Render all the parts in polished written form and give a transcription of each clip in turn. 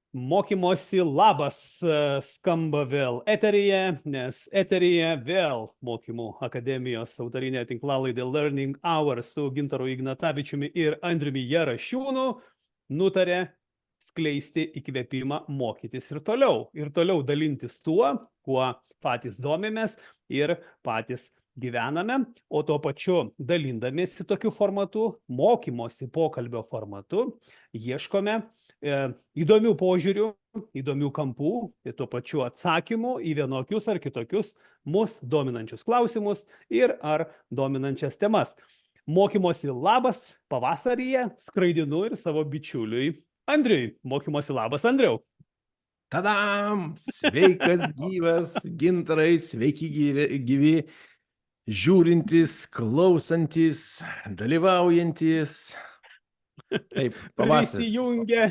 Mokymosi labas skamba vėl eteryje, nes eteryje vėl Mokymų akademijos autorinė tinklalaidė Learning Hour su Gintaru Ignatavičiumi ir Andriumi Jarašiūnu nutarė skleisti įkvėpimą mokytis ir toliau dalintis tuo, kuo patys domimės ir patys gyvename, o tuo pačiu dalindamiesi tokiu formatu, mokymosi pokalbio formatu, ieškome įdomių požiūrių, įdomių kampų ir tuo pačiu atsakymų į vienokius ar kitokius mus dominančius klausimus ir ar dominančias temas. Mokymosi labas pavasaryje skraidinu ir savo bičiuliui Andriui. Mokymosi labas, Andriau. Tadam! Sveikas gyvas, Gintarai, sveiki gyvi, žiūrintys, klausantis, dalyvaujantis. Taip, pavasaris. Prisijungia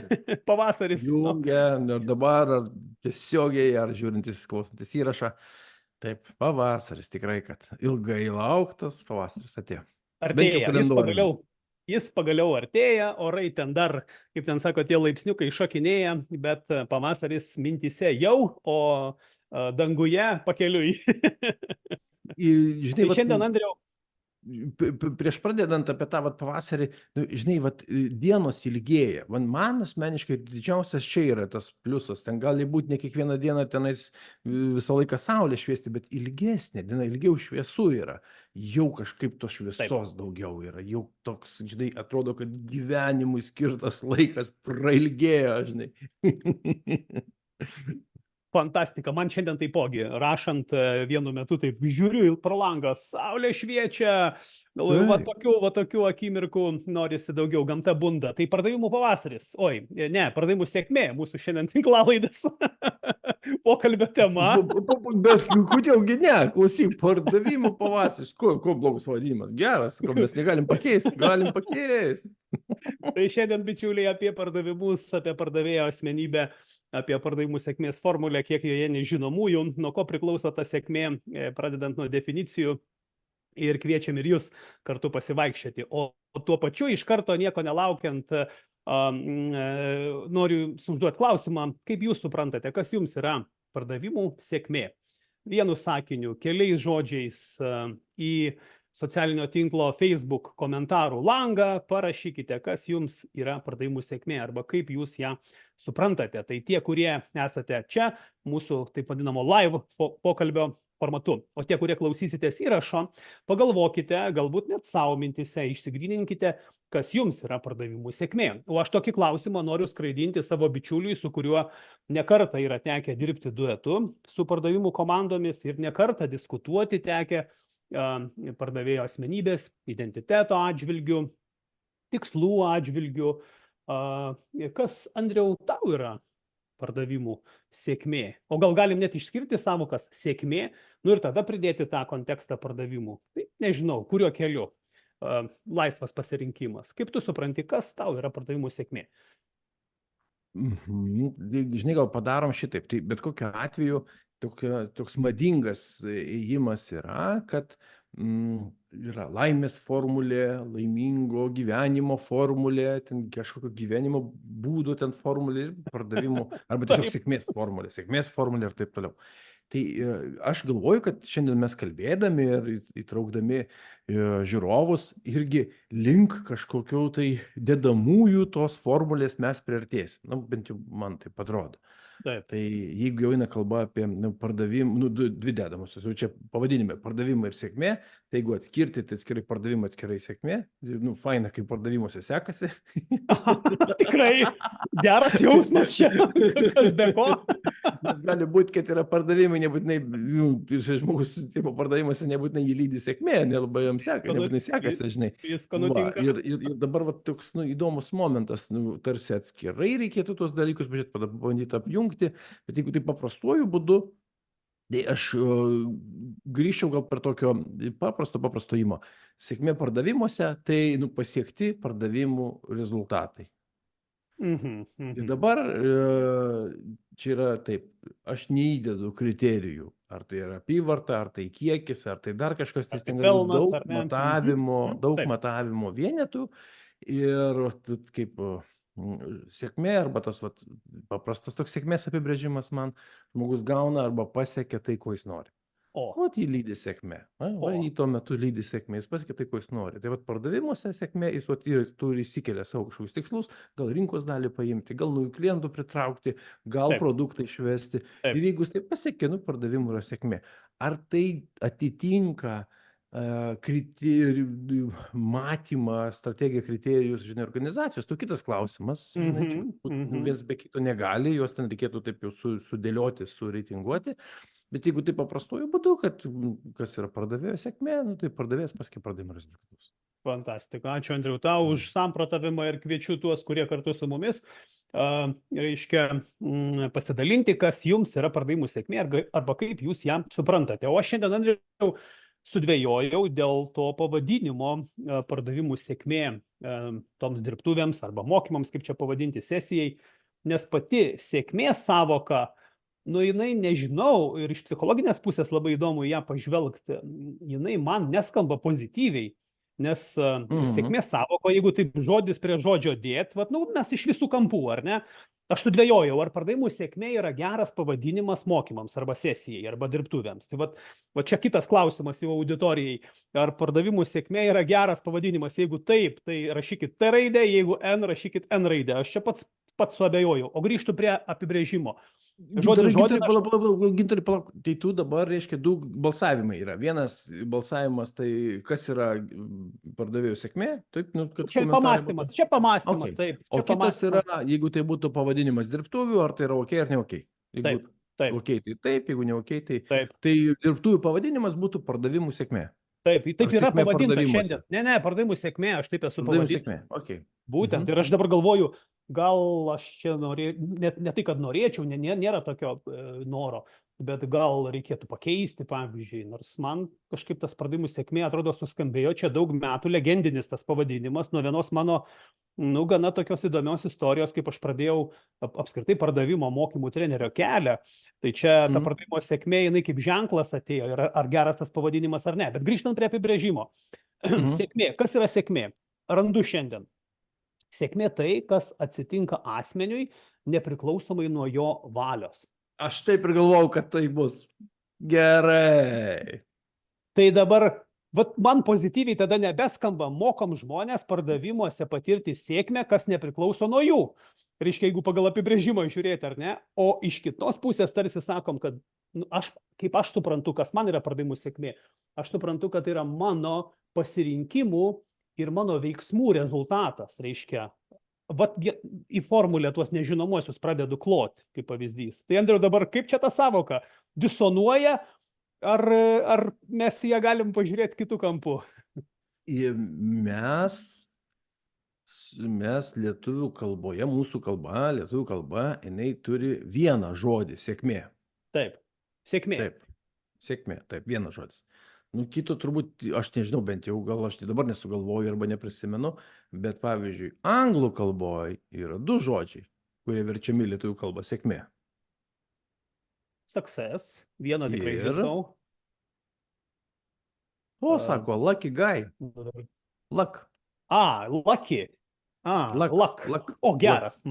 pavasaris. Jungia ir dabar, ar tiesiogiai, ar žiūrintis, klausantis įrašą. Taip, pavasaris, tikrai, kad ilgai lauktas pavasaris atėjo. Artėja, jis pagaliau artėja, orai ten dar, kaip ten sako, tie laipsniukai šokinėja, bet pavasaris mintyse jau, o danguje pakeliui. Žinai, tai šiandien, Andriau, prieš pradedant apie tą pavasarį, žinai, dienos ilgėja. Man asmeniškai didžiausias čia yra tas pliusas. Ten gali būti ne kiekvieną dieną tenais visą laiką saulė šviesti, bet ilgesnė diena, ilgiau šviesų yra. Jau kažkaip to šviesos daugiau yra. Jau toks, žinai, atrodo, kad gyvenimui skirtas laikas prailgėjo, žinai. Fantastika, man šiandien taipogi, rašant vienu metu, taip žiūriu pro langą, saulė šviečia, galvoju, va tokių akimirkų norisi daugiau, gamta bunda. Tai pardavimų pavasaris, pardavimų sėkmė, mūsų šiandien tinklalaidės pokalbio tema. Bet kodėlgi ne, klausyk, pardavimų pavasaris, ko blogas pavadinimas, geras, ko mes negalim pakeisti, galim pakeisti. Tai šiandien, bičiuliai, apie pardavimus, apie pardavėjo asmenybę, apie pardavimų sėkmės formulę, kiek joje nežinomųjų, nuo ko priklauso ta sėkmė, pradedant nuo definicijų, ir kviečiam ir jūs kartu pasivaikščioti. O tuo pačiu iš karto nieko nelaukiant, noriu užduoti klausimą, kaip jūs suprantate, kas jums yra pardavimų sėkmė? Vienu sakiniu, keliais žodžiais į socialinio tinklo Facebook komentarų langą parašykite, kas jums yra pardavimų sėkmė arba kaip jūs ją suprantate. Tai tie, kurie esate čia, mūsų taip vadinamo live pokalbio formatu, o tie, kurie klausysitės įrašo, pagalvokite, galbūt net savo mintise išsigryninkite, kas jums yra pardavimų sėkmė. O aš tokį klausimą noriu skraidinti savo bičiuliui, su kuriuo nekartą yra tekę dirbti duetu su pardavimų komandomis ir nekartą diskutuoti tekę pardavėjo asmenybės, identiteto atžvilgių, tikslų atžvilgių. Kas, Andriau, tau yra pardavimų sėkmė? O gal galim net išskirti savokas sėkmė, ir tada pridėti tą kontekstą pardavimų. Tai nežinau, kuriuo keliu. Laisvas pasirinkimas. Kaip tu supranti, kas tau yra pardavimų sėkmė? Žinai, gal padarom šitaip. Tai bet kokiu atveju toks madingas ėjimas yra, kad yra laimės formulė, laimingo gyvenimo formulė, ten kažkokio gyvenimo būdo ten formulė ir pardavimų, arba tiesiog sėkmės formulė ir taip toliau. Tai aš galvoju, kad šiandien mes kalbėdami ir įtraukdami žiūrovus irgi link kažkokių tai dedamųjų tos formulės mes priartėsim. Bent jau man taip atrodo. Taip. Tai jeigu jau eina kalba apie pardavimą, dvi dedamosios, jau čia pavadinime pardavimai ir sėkmė, tai jeigu atskirti, tai atskirai pardavimai, atskirai sėkmė, faina, kaip pardavimuose sekasi. Tikrai geras jausmas čia, kas be ko. Nes gali būti, kad yra pardavimai, nebūtinai, žmogus pardavimuose nebūtinai jį lydi sėkmė, nelabai jam nebūtinai sekasi, žinai. Ir dabar toks įdomus momentas, tarsi atskirai reikėtų tuos dalykus bandyti apjungti. Bet jeigu tai paprastuoju būdu, tai aš grįžčiau gal per tokio paprasto įmo. Sėkmė pardavimuose, tai pasiekti pardavimų rezultatai. Ir dabar čia yra taip, aš neįdedu kriterijų, ar tai yra apyvarta, ar tai kiekis, ar tai dar kažkas, tai ten daug matavimo vienetų ir kaip sėkmė arba tas vat, paprastas toks sėkmės apibrėžimas man, žmogus gauna arba pasiekia tai, ko jis nori. O, Vat jį lydi sėkmė. Va, jį tuo metu lydi sėkmė, jis pasiekia tai, ko jis nori. Tai vat pardavimuose sėkmė, jis vat turi įsikelia savo kažkokius tikslus, gal rinkos dalį paimti, gal naujų klientų pritraukti, gal Taip. produktą išvesti. Taip. Ir jeigu jis tai pasiekia, pardavimų yra sėkmė. Ar tai atitinka matymą, strategiją, kriterijus, žinai, organizacijos? Tai kitas klausimas. Žinai, čia viens be kito negali, juos ten reikėtų taip jau sudėlioti, sureitinguoti. Bet jeigu tai paprastuoju būdu, kad kas yra pardavėjo sėkmė, tai pardavėjas pasiekia pardavimo rezultatus. Fantastika. Ačiū, Andriau, tau už samprotavimą ir kviečiu tuos, kurie kartu su mumis, pasidalinti, kas jums yra pardavimų sėkmė arba kaip jūs ją suprantate. O aš šiandien, Andriau, sudvejojau dėl to pavadinimo pardavimų sėkmė toms dirbtuvėms arba mokymams, kaip čia pavadinti, sesijai, nes pati sėkmės savoka, jinai, nežinau, ir iš psichologinės pusės labai įdomu ją pažvelgti, jinai man neskamba pozityviai, nes sėkmės savoka, jeigu taip žodis prie žodžio dėt, mes iš visų kampų, ar ne? Aš sudvejojau, ar pardavimų sėkmė yra geras pavadinimas mokymams arba sesijai arba dirbtuvėms. Tai va čia kitas klausimas jau auditorijai. Ar pardavimų sėkmė yra geras pavadinimas? Jeigu taip, tai rašykit T raidę, jeigu N, rašykit N raidę. Aš čia pats suabejojau. O grįžtu prie apibrėžimo. Gintarė, palauk, tai tu dabar, reiškia, du balsavimai yra. Vienas balsavimas, tai kas yra pardavėjų sėkmė? Taip, čia pamąstymas, okay. Taip. O kitas yra, jeigu tai būtų pavadinimas dirbtuvių, ar tai yra ok ar ne ok? Taip. Ok, tai taip, jeigu ne ok, tai taip. Tai dirbtuvių pavadinimas būtų pardavimų sėkmė. Taip yra pavadinta šiandien. Ne, pardavimų sėkmė, aš taip esu pavadinta. Okay. Būtent, ir aš dabar galvoju, gal aš čia ne tai, kad norėčiau, nėra tokio noro, bet gal reikėtų pakeisti, pavyzdžiui, nors man kažkaip tas pardavimų sėkmė atrodo suskambėjo čia daug metų, legendinis tas pavadinimas, nuo vienos mano, gana tokios įdomios istorijos, kaip aš pradėjau apskritai pardavimo mokymų trenerio kelią, tai čia ta pardavimo sėkmė, jinai kaip ženklas atėjo, ar geras tas pavadinimas ar ne, bet grįžtant prie apibrėžimo. Sėkmė, kas yra sėkmė? Randu šiandien. Sėkmė tai, kas atsitinka asmeniui, nepriklausomai nuo jo valios. Aš taip ir galvau, kad tai bus. Gerai. Tai dabar, man pozityviai tada nebeskamba, mokom žmonės pardavimuose patirti sėkmę, kas nepriklauso nuo jų. Reiškia, jeigu pagal apibrėžimą žiūrėti, ar ne? O iš kitos pusės tarsi sakom, kad kaip aš suprantu, kas man yra pardavimų sėkmė, aš suprantu, kad tai yra mano pasirinkimų ir mano veiksmų rezultatas, reiškia, į formulę tuos nežinomuosius pradedu kloti, kaip pavyzdys. Tai, Andriau, dabar kaip čia ta savoka? Disonuoja, ar mes ją galim pažiūrėti kitų kampų? Mes lietuvių kalboje, mūsų kalba, lietuvių kalba, jinai turi vieną žodį, sėkmė. Taip, sėkmė. Taip, sėkmė, taip, vienas žodis. Kito turbūt, aš nežinau, bent jau gal aš tai dabar nesugalvoju arba neprisimenu, bet pavyzdžiui, anglų kalboje yra du žodžiai, kurie verčiami lietuvių kalba, sėkmė. Success, vieną tikrai žinau. Sako, lucky guy. Luck. Lucky. Luck. O, geras.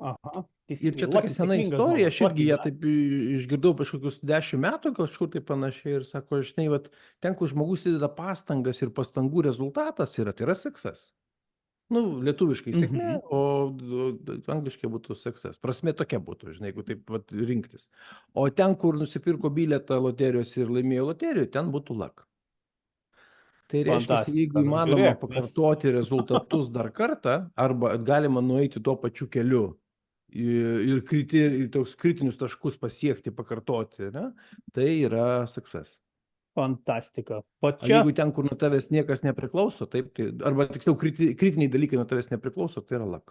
Aha. Ir čia tokia sena istorija, aš irgi ją taip išgirdau prieš kokius 10 metų, kažkur tai panašiai, ir sako, žinai, ten, kur žmogus įdeda pastangas ir pastangų rezultatas yra, tai yra success. Lietuviškai sėkmė, o angliškai būtų success. Prasmė tokia būtų, žinai, jeigu taip rinktis. O ten, kur nusipirko bilietą loterijos ir laimėjo loterijų, ten būtų luck. Tai reiškia, jeigu įmanoma pakartoti rezultatus dar kartą, arba galima nueiti tuo pačiu keliu ir toks kritinius taškus pasiekti, pakartoti, tai yra success. Fantastika. Jeigu ten, kur nuo tavęs niekas nepriklauso, taip, arba tiksliau kritiniai dalykai nuo tavęs nepriklauso, tai yra luck.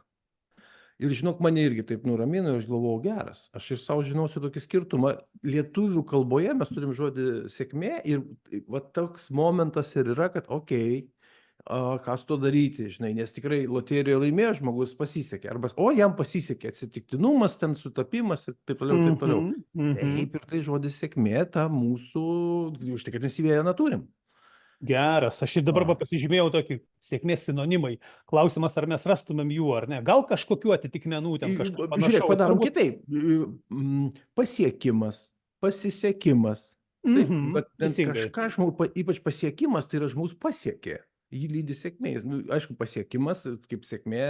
Ir žinok, mane irgi taip nuramino, aš galvojau, geras. Aš ir savo žinosiu tokį skirtumą. Lietuvių kalboje mes turim žodį sėkmė ir toks momentas ir yra, kad ką su to daryti, žinai, nes tikrai loterijoje laimėjo, žmogus pasisekė. Arba, jam pasisekė, atsitiktinumas, ten sutapimas ir taip toliau, taip toliau. Taip, ir tai žodis sėkmė, ta mūsų, už tai, kad mes į vieną turim. Geras, aš ir dabar pasižymėjau tokį sėkmės sinonimai. Klausimas, ar mes rastumėm jų, ar ne. Gal kažkokiu atitikmenų ten kažkas panašaus. Žiūrėk, padarom kitaip. Pasiekimas, pasisekimas. Taip, bet kažką žmogus, ypač pasiekimas, tai yra žmogus pasiekė. Jį lydi sėkmė. Aišku, pasiekimas kaip sėkmė,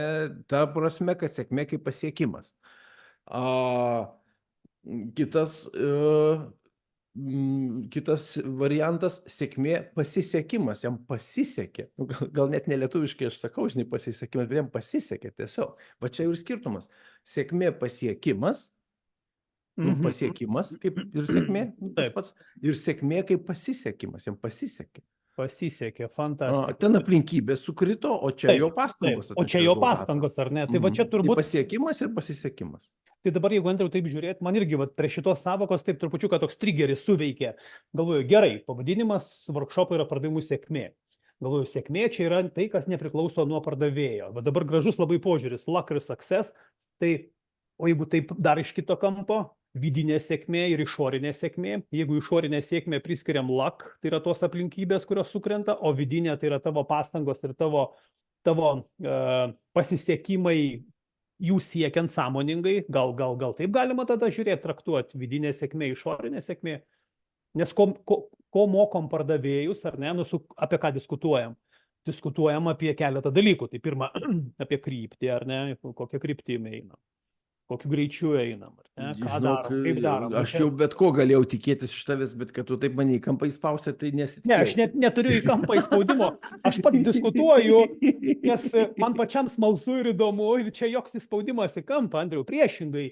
ta prasme, kad sėkmė kaip pasiekimas. Kitas variantas - sėkmė pasisekimas, jam pasisekė. Gal net nelietuviškai aš sakau, žinai, pasisekimas, bet jam pasisekė tiesiog. Va čia ir skirtumas. Sėkmė pasiekimas, pasiekimas kaip ir sėkmė, tas pats, ir sėkmė kaip pasisekimas, jam pasisekė. Pasisekė, fantastika. Ten aplinkybės sukrito, o čia jo pastangos. O čia jo pastangos, ar ne? Tai va čia turbūt... Pasiekimas ir pasisekimas. Tai dabar, jeigu Andriau taip žiūrėt, man irgi prie šitos savokos taip trupučiuką toks trigeris suveikė. Galvoju, gerai, pavadinimas workshopo yra pardavimų sėkmė. Galvoju, sėkmė čia yra tai, kas nepriklauso nuo pardavėjo. Bet dabar gražus labai požiūris, luck ir success. Tai, o jeigu taip dar iš kito kampo, vidinė sėkmė ir išorinė sėkmė. Jeigu išorinė sėkmė priskiriam luck, tai yra tos aplinkybės, kurios sukrenta, o vidinė tai yra tavo pastangos ir tavo pasisekimai jų siekiant sąmoningai, gal taip galima tada žiūrėti, traktuoti vidinė sėkmė, išorinė sėkmė. Nes ko mokom pardavėjus, ar ne, apie ką diskutuojam? Diskutuojam apie keletą dalykų. Tai pirma, apie kryptį, ar ne, kokią kryptimį einam, kokiu greičiu einam, ar ne, ką darom, kaip darom. Aš jau bet ko galėjau tikėtis iš tavęs, bet kad tu taip mane į kampą įspausė, tai nesitikėjau. Ne, aš net neturiu į kampą įspaudimo, aš pats diskutuoju, nes man pačiam smalsu ir įdomu, ir čia joks įspaudimas į kampą, Andriau, priešingai,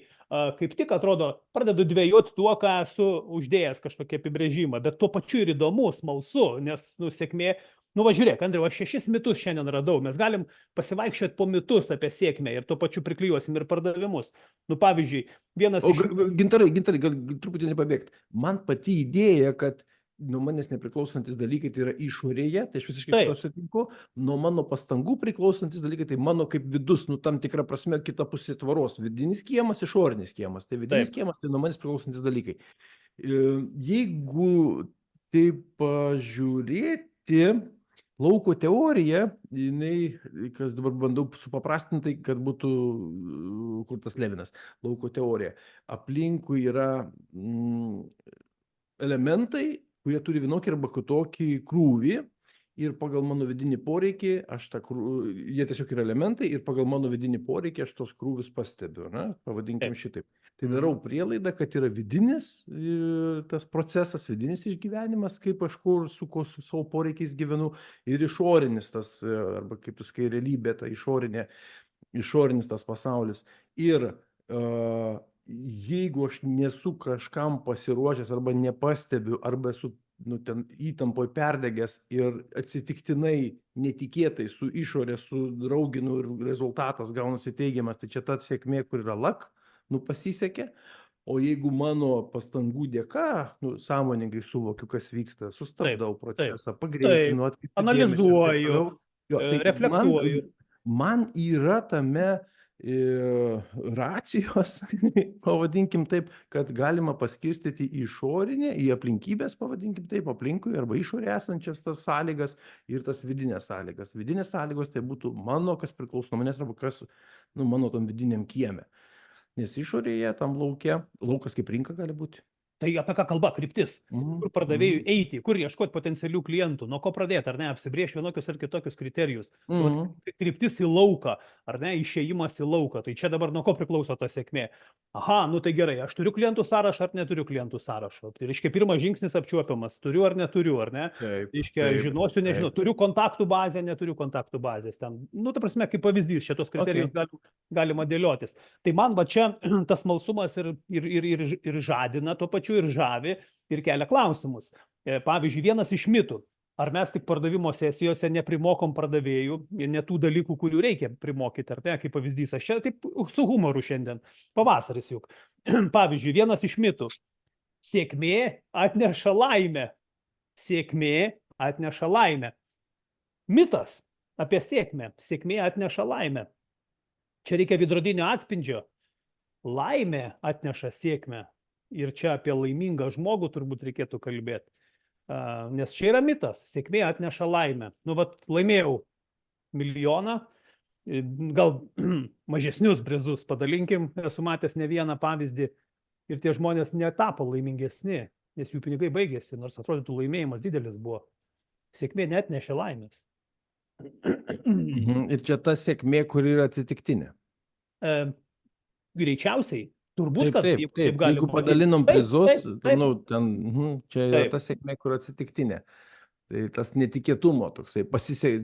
kaip tik atrodo, pradedu dvejoti tuo, ką esu uždėjęs kažkokį apibrėžimą, bet tuo pačiu ir įdomu, smalsu, nes, sėkmė. Va žiūrėk, Andriau, aš 6 mitus šiandien radau, mes galim pasivaikščioti po mitus apie sėkmę ir tuo pačiu priklijuosim ir pardavimus. Pavyzdžiui, vienas iš... Gintarai, gal truputį nepabėgti. Man pati idėja, kad nuo manęs nepriklausantis dalykai tai yra išorėje, tai aš visiškai sutinku, nuo mano pastangų priklausantis dalykai tai mano kaip vidus, tam tikra prasme kita pusė tvaros. Vidinis kiemas, išorinis kiemas. Tai vidinis kiemas, tai nuo manęs priklausantis dalykai. Jeigu taip pažiūrėti, lauko teorija, jinai, kas dabar bandau supaprastinti, kad būtų kurtas Levinas, lauko teorija. Aplinkui yra elementai, kurie turi vienokį arba kitokį krūvį ir pagal mano vidinį poreikį, jie tiesiog yra elementai ir pagal mano vidinį poreikį aš tos krūvius pastebiu, pavadinkim šitaip. Tai darau prielaidą, kad yra vidinis tas procesas, vidinis išgyvenimas, kaip aš su savo poreikiais gyvenu, ir išorinis tas, arba kaip tu sakai, realybė, ta išorinis tas pasaulis. Ir jeigu aš nesu kažkam pasiruošęs arba nepastebiu, arba esu ten įtampoj perdegęs ir atsitiktinai, netikėtai su išorė, su drauginu ir rezultatas gaunasi teigiamas, tai čia ta sėkmė, kur yra luck, pasisekė. O jeigu mano pastangų dėka, sąmoningai suvokiu, kas vyksta, sustabdau procesą, pagreitinu, analizuoju, reflektuoju. Man yra tame racijos, pavadinkim taip, kad galima paskirstyti išorinę, į aplinkybės, pavadinkim taip, aplinkui arba išorė esančias tas sąlygas ir tas vidinės sąlygas. Vidinės sąlygos tai būtų mano, kas priklauso nuo manęs, arba kas mano tam vidiniam kieme. Nes išorėje, tam laukas kaip rinka gali būti. Tai apie ką kalba, kryptis, kur pardavėjui eiti, kur ieškoti potencialių klientų, nuo ko pradėti, ar ne, apsibrėžti vienokius ar kitokius kriterijus. Kryptis į lauką, ar ne, išėjimas į lauką. Tai čia dabar nuo ko priklauso ta sėkmė. Aha, tai gerai, aš turiu klientų sąrašą ar neturiu klientų sąrašo. Tai reiškia, pirmas žingsnis apčiuopiamas, turiu ar neturiu, ar ne? Reiškia, žinosiu, nežinau, turiu kontaktų bazę, neturiu kontaktų bazės. Ten, ta prasme, kaip pavyzdys, šitos kriterijus galima dėliotis. Tai man va čia tas smalsumas ir žadina tuo pačiu, ir žavi, ir kelia klausimus. Pavyzdžiui, vienas iš mitų. Ar mes tik pardavimo sesijose neprimokom pardavėjų, ne tų dalykų, kurių reikia primokyti, ar ne, kaip pavyzdys. Aš čia taip su humoru šiandien. Pavasaris juk. Pavyzdžiui, vienas iš mitų. Sėkmė atneša laimę. Sėkmė atneša laimę. Mitas apie sėkmę. Sėkmė atneša laimę. Čia reikia veidrodinio atspindžio. Laimė atneša sėkmę. Ir čia apie laimingą žmogų turbūt reikėtų kalbėti. Nes čia yra mitas, sėkmė atneša laimę. Nu, vat laimėjau milijoną, gal mažesnius prizus padalinkim, esu matęs ne vieną pavyzdį ir tie žmonės netapo laimingesni, nes jų pinigai baigėsi, nors atrodytų laimėjimas didelis buvo. Sėkmė neatnešė laimės. Ir čia ta sėkmė, kuri yra atsitiktinė. Greičiausiai, turbūt, Taip, kad taip, taip taip. gali Jeigu būti. padalinom prizus, taip. nu, ten, čia yra Taip. ta sėkmė, kur atsitiktinė. Tai tas netikėtumo toksai,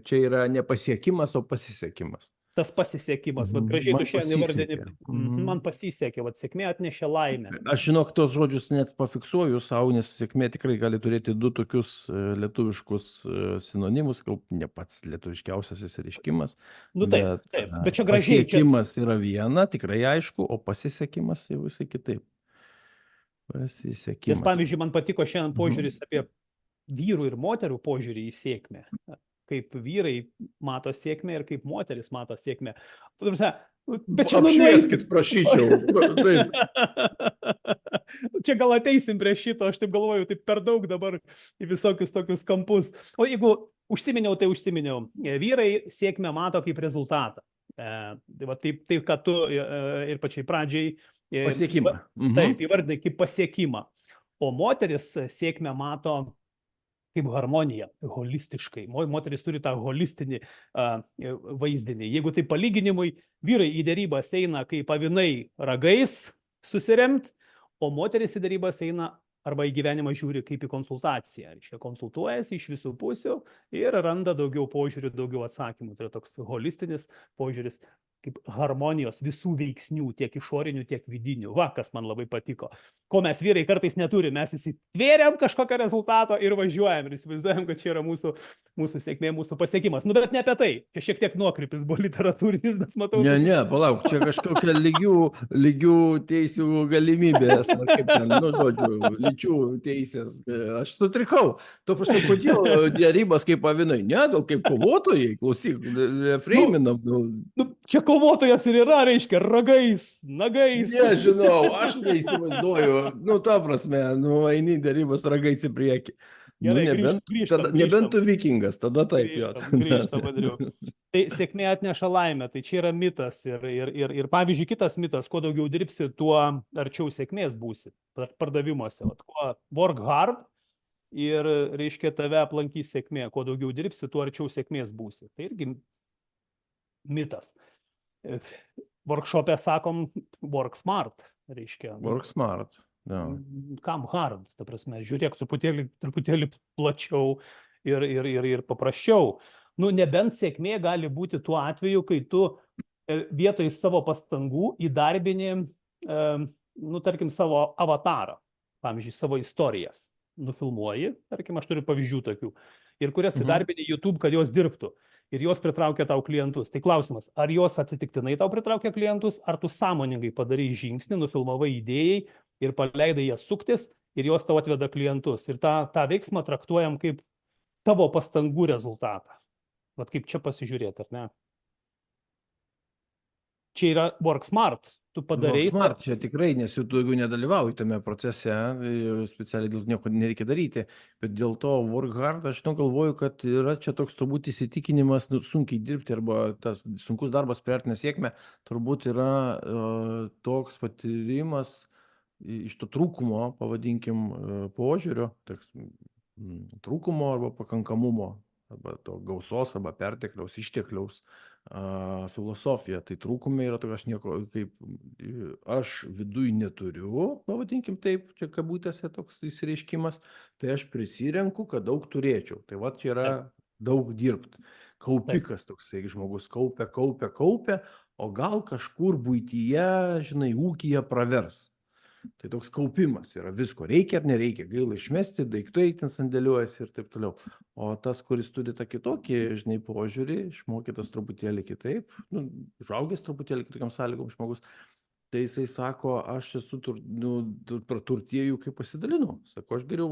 čia yra ne pasiekimas, o pasisekimas. Tas pasisekimas, vat gražiai Man tu šiandien įvardini, pasisekė. man pasisekė, vat sėkmė atnešė laimę. Aš žinok, tos žodžius net pafiksuoju savo, nes sėkmė tikrai gali turėti du tokius lietuviškus sinonimus, gal ne pats lietuviškiausias išsireiškimas. Nu taip, bet čia gražiai. Pasiekimas yra viena, tikrai aišku, o pasisekimas jau visai kitaip. Pasisekimas. Nes pavyzdžiui, man patiko šiandien požiūris apie vyrų ir moterų požiūrį į sėkmę. Kaip vyrai mato sėkmę ir kaip moteris mato sėkmę. Bet čia apšvieskit, prašyčiau. Taip. Čia gal ateisim prie šito, aš taip galvoju, taip per daug dabar į visokius tokius kampus. O jeigu užsiminiau, tai užsiminiau. Vyrai sėkmę mato kaip rezultatą. Taip, kad tu ir pačiai pradžiai pasiekimą. Taip, įvardinai kaip pasiekimą. O moteris sėkmę mato kaip harmonija, holistiškai. Moteris turi tą holistinį vaizdinį. Jeigu tai palyginimui, vyrai į dėrybas eina kaip avinai ragais susiremt, o moteris į dėrybas eina arba į gyvenimą žiūri kaip į konsultaciją. Reiškia, konsultuojasi iš visų pusių ir randa daugiau požiūrių, daugiau atsakymų. Tai yra toks holistinis požiūris kaip harmonijos visų veiksnių, tiek išorinių, tiek vidinių. Va, kas man labai patiko. Ko mes vyrai kartais neturime, mes įsitvėrėm kažkokio rezultato ir važiuojam ir įsivaizduojam, kad čia yra mūsų sėkmė, mūsų pasiekimas. Nu, bet ne apie tai. Čia šiek tiek nuokrypis buvo literatūrinis, bet matau. Ne, palauk, čia kažkokia lygių teisių galimybės, kaip ten, nu, žodžiu, lyčių teisės. Aš sutrikau. Tu prasme, kodėl dėrybos kaip avinai? Ne, gal kaip kovotojai, klausyk, freiminam. Čia kovotojas ir yra, reiškia, ragais, nagais. Nežinau, aš neįsivaizduoju. Nu, ta prasme, eini dėrybos ragais į priekį. Gerai, grįžtam. Nebent tu vikingas, tada taip. Grįžtam, Andriu. Tai sėkmė atneša laimę, tai čia yra mitas. Ir pavyzdžiui, kitas mitas, kuo daugiau dirbsi, tuo arčiau sėkmės būsi pardavimuose. Kuo work hard ir, reiškia, tave aplankys sėkmė. Kuo daugiau dirbsi, tuo arčiau sėkmės būsi. Tai irgi mitas. Workshop'e sakom work smart, reiškia. Work smart. Kam hard, ta prasme, žiūrėk truputėlį plačiau ir paprasčiau. Nu, nebent sėkmė gali būti tuo atveju, kai tu vietoj savo pastangų įdarbini, nu, tarkim, savo avatarą, pavyzdžiui, savo istorijas. Nufilmuoji, tarkim, aš turiu pavyzdžių tokių, ir kurias įdarbini YouTube, kad jos dirbtų. Ir jos pritraukia tau klientus. Tai klausimas, ar jos atsitiktinai tau pritraukia klientus, ar tu sąmoningai padarai žingsnį, nufilmavai idėjai ir paleidai jas suktis ir jos tau atveda klientus. Ir tą veiksmą traktuojam kaip tavo pastangų rezultatą. Vat kaip čia pasižiūrėti, ar ne? Čia yra work smart. Tu padarai. Work smart, čia tikrai, nes tu daugiau nedalyvauji tame procese, specialiai dėl nieko nereikia daryti, bet dėl to work hard, aš galvoju, kad yra čia toks turbūt įsitikinimas, sunkiai dirbti arba tas sunkus darbas priartina sėkmę, turbūt yra toks patyrimas iš to trūkumo, pavadinkim, požiūrio, trūkumo arba pakankamumo, arba to gausos arba pertekliaus, ištekliaus filosofija. Tai trūkumai yra tokia, aš viduj neturiu, pavadinkim taip, čia kabutėse toks įsireiškimas, tai aš prisirenku, kad daug turėčiau. Tai va, čia yra daug dirbti. Kaupikas toksai, žmogus kaupia, o gal kažkur buityje, žinai, ūkyje pravers. Tai toks kaupimas yra visko. Reikia ar nereikia, gaila išmesti, daiktai ten sandėliuojasi ir taip toliau. O tas, kuris turi tą kitokį, žinai, požiūrį, išmokytas truputėlį kitaip, užaugęs truputėlį kitokiam sąlygom žmogus, tai jisai sako, aš esu praturtėjų, kai pasidalinu. Sako, aš geriau,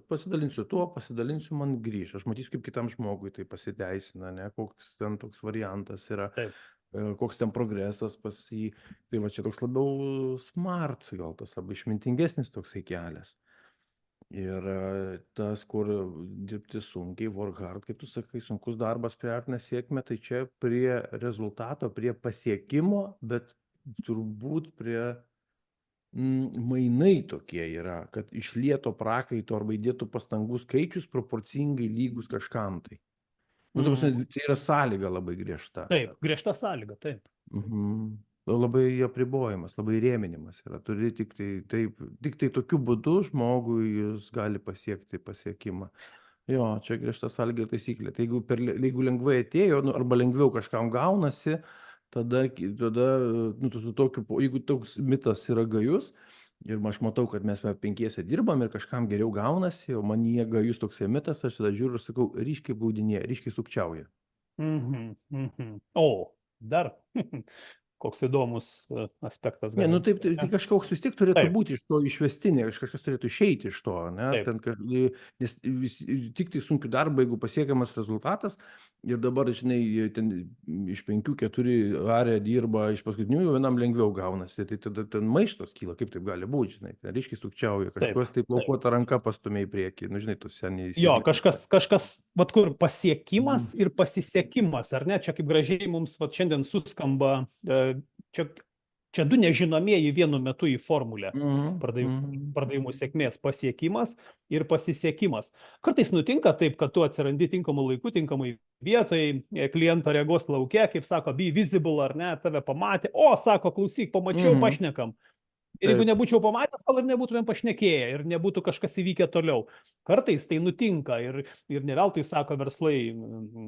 pasidalinsiu tuo, pasidalinsiu, man grįž. Aš matysiu, kaip kitam žmogui tai pasiteisina, ne, koks ten toks variantas yra. Taip. Koks ten progresas pas jį, tai va čia toks labiau smart, gal tas labai išmintingesnis toksai kelias. Ir tas, kur dirbti sunkiai, work hard, kaip tu sakai, sunkus darbas priartina sėkmę, tai čia prie rezultato, prie pasiekimo, bet turbūt prie mainai tokie yra, kad išlieto prakaito arba įdėtų pastangų skaičius proporcingai lygus kažkam tai. Nu, ta prasme, tai yra sąlyga labai griežta. Taip, griežta sąlyga, taip. Labai apribojimas, labai rėminimas yra. Turi tik tai tokiu būdu žmogui jis gali pasiekti pasiekimą. Jo, čia griežta sąlyga ir taisyklė. Tai jeigu lengvai atėjo, arba lengviau kažkam gaunasi, tada su tokiu, jeigu toks mitas yra gajus, ir aš matau, kad mes 5 dirbam ir kažkam geriau gaunasi, o man jie gajus toksai mitas, aš tada žiūriu ir sakau, ryškiai baudinėja, ryškiai sukčiauja. O, dar koks įdomus aspektas. Ne, nu taip, tai kažkoks vis tiek turėtų būti iš to išvestinė, kažkas turėtų išeiti iš to, ne? Nes tik tai sunkiu darbu, jeigu pasiekiamas rezultatas, ir dabar, žinai, ten iš 5-4 arė dirba, iš paskutiniųjų vienam lengviau gaunasi, tai tada ten maištas kyla, kaip taip gali būti, žinai, tai ryškiai sukčiauja, kažkas taip plaukuota ranka pastumia į priekį, nu, žinai, tu seniai. Jo, kažkas, vat kur pasiekimas ir pasisekimas, ar ne, čia kaip gražiai mums vat šiandien suskamba, čia du nežinomieji vienu metu į formulę pardavimų sėkmės - pasiekimas ir pasisekimas. Kartais nutinka taip, kad tu atsirandi tinkamu laiku, tinkamai vietai, kliento regos lauke, kaip sako, be visible, ar ne, tave pamatė, o, sako, klausyk, pamačiau, pašnekam. Ir jeigu nebūčiau pamatęs, gal ir nebūtumėm pašnekėję ir nebūtų kažkas įvykę toliau. Kartais tai nutinka ir ne veltui sako verslai,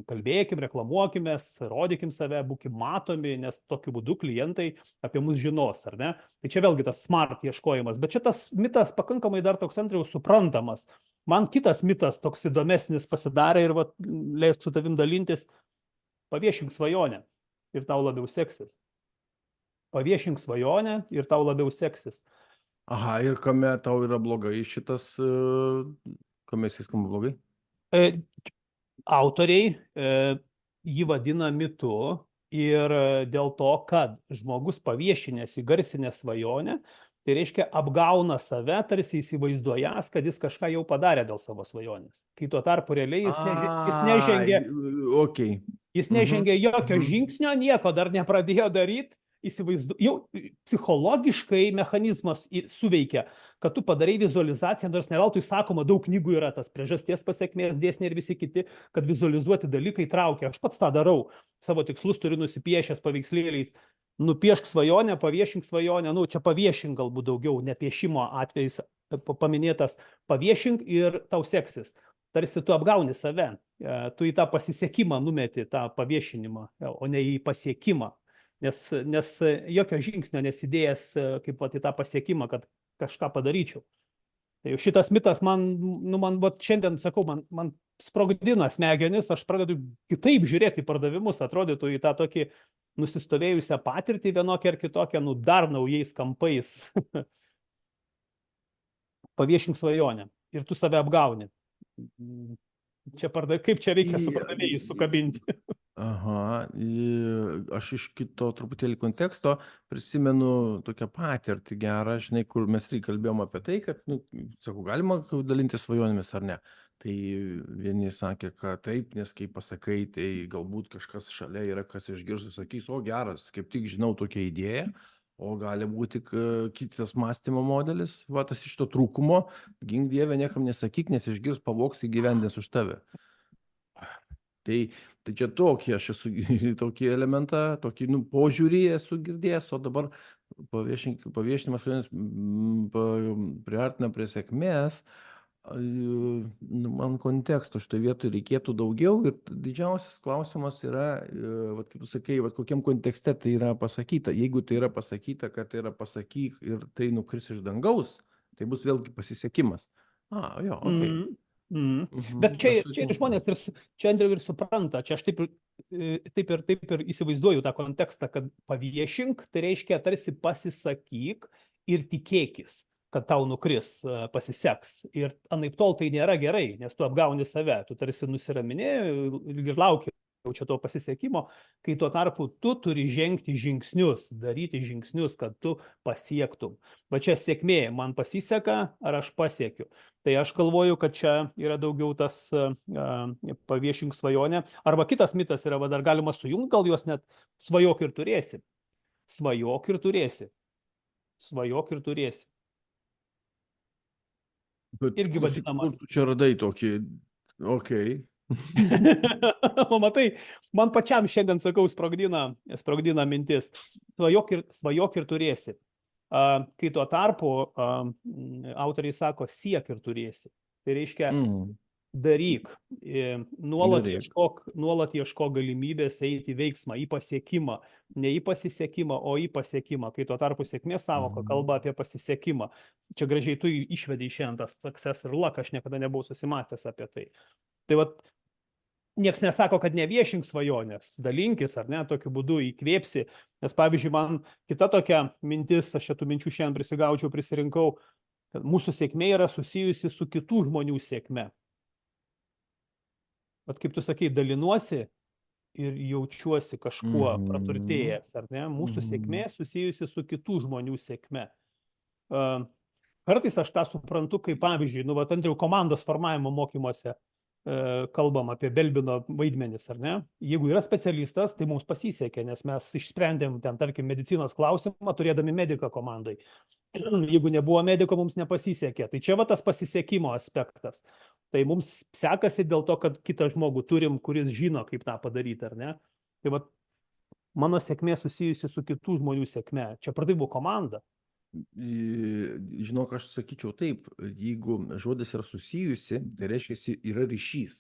kalbėkim, reklamuokimės, rodykim save, būkim matomi, nes tokiu būdu klientai apie mus žinos, ar ne? Tai čia vėlgi tas smart ieškojimas, bet čia tas mitas pakankamai dar toks, Andriau, suprantamas. Man kitas mitas toks įdomesnis pasidarė ir leist su tavim dalintis, paviešink svajonę ir tau labiau seksis. Paviešink svajonę ir tau labiau seksis. Aha, ir kame tau yra blogai šitas, kame jis skamba blogai? Autoriai jį vadina mitu ir dėl to, kad žmogus paviešinęs įgarsinęs svajonę, tai reiškia apgauna save, tarsi įsivaizduojas, kad jis kažką jau padarė dėl savo svajonės. Kai tuo tarpu realiai jis nežengė jokio žingsnio, nieko dar nepradėjo daryti. Jau psichologiškai mechanizmas suveikia, kad tu padarai vizualizaciją, nors ne veltui sakoma, daug knygų yra tas priežasties pasekmės dėsniai ir visi kiti, kad vizualizuoti dalykai traukia. Aš pats tą darau, savo tikslus turiu nusipiešęs paveikslėliais, nupiešk svajonę, paviešink svajonę, čia paviešink galbūt daugiau, ne piešimo atvejais paminėtas, paviešink ir tau seksis. Tarsi tu apgauni save, tu į tą pasisekimą numeti tą paviešinimą, o ne į pasiekimą. Nes jokio žingsnio nesidėjęs kaip į tą pasiekimą, kad kažką padaryčiau. Tai šitas mitas man šiandien, sakau, man sprogdina smegenis, aš pradedu kitaip žiūrėti į pardavimus, atrodytų į tą tokį nusistovėjusią patirtį vienokią ar kitokią, dar naujais kampais. Paviešink svajonę ir tu save apgauni. Kaip čia reikia su pardavėjais sukabinti? Aha, aš iš kito truputėlį konteksto prisimenu tokią patirtį gerą, žinai, kur mes kalbėjom apie tai, kad, sakau, galima dalintis svajonėmis ar ne. Tai vieni sakė, kad taip, nes kai pasakai, tai galbūt kažkas šalia yra, kas išgirs ir sakys, o geras, kaip tik žinau tokią idėją, o gali būti kitas mąstymo modelis, tas iš to trūkumo, gink Dieve, niekam nesakyk, nes išgirs, pavogs, įgyvendins už tave. Tai čia aš esu tokį elementą, tokį požiūrį esu girdėjęs, o dabar paviešinimas priartina prie sėkmės, man konteksto šitoje vietoje reikėtų daugiau ir didžiausias klausimas yra, kaip tu sakai, kokiam kontekste tai yra pasakyta. Jeigu tai yra pasakyta, kad tai yra pasakyk ir tai nukris iš dangaus, tai bus vėlgi pasisekimas. Bet čia žmonės čia, Andriau, ir supranta, čia aš taip ir įsivaizduoju tą kontekstą, kad paviešink, tai reiškia tarsi pasisakyk ir tikėkis, kad tau nukris, pasiseks. Ir anaiptol tai nėra gerai, nes tu apgauni save, tu tarsi nusiramini ir lauki, nejaučia to pasisekimo, kai tuo tarpu tu turi žengti žingsnius, daryti žingsnius, kad tu pasiektum. Va čia sėkmė, man pasiseka, ar aš pasiekiu. Tai aš galvoju, kad čia yra daugiau tas paviešink svajonę. Arba kitas mitas yra, va dar galima sujungti, gal juos net svajok ir turėsi. Svajok ir turėsi. Svajok ir turėsi. Bet irgi vadinamas. Kur tu čia radai tokį, okei. O matai, man pačiam šiandien, sakau, sprogdina mintis. Svajok ir turėsi. Kai tuo tarpu autoriai sako, siek ir turėsi. Tai reiškia, daryk. Nuolat ieškok galimybės eiti į veiksmą, į pasiekimą. Ne į pasisekimą, o į pasiekimą. Kai tuo tarpu sėkmės sąvoka kalba apie pasisekimą. Čia gražiai tu išvedai šiandien tas success ir luck, aš niekada nebuvau susimąstęs apie tai. Tai vat, nieks nesako, kad neviešink svajonės, dalinkis ar ne, tokiu būdu įkvėpsi, nes pavyzdžiui, man kita tokia mintis, aš šitų minčių šiandien prisirinkau, kad mūsų sėkmė yra susijusi su kitų žmonių sėkme. Vat kaip tu sakai, dalinuosi ir jaučiuosi kažkuo praturtėjęs, ar ne, mūsų sėkmė susijusi su kitų žmonių sėkme. Kartais aš tą suprantu, kaip pavyzdžiui, nu, vat Andriau, komandos formavimo mokymuose kalbam apie Belbino vaidmenis, ar ne? Jeigu yra specialistas, tai mums pasisekė, nes mes išsprendėm ten, tarkim, medicinos klausimą, turėdami mediką komandai. Jeigu nebuvo mediko, mums nepasisekė. Tai čia va tas pasisekimo aspektas. Tai mums sekasi dėl to, kad kitą žmogų turim, kuris žino, kaip tą padaryti, ar ne? Tai va mano sėkmė susijusi su kitų žmonių sėkme. Čia pradėjau komanda. Žinok, aš sakyčiau taip, jeigu žodis yra susijusi, tai reiškia, yra ryšys.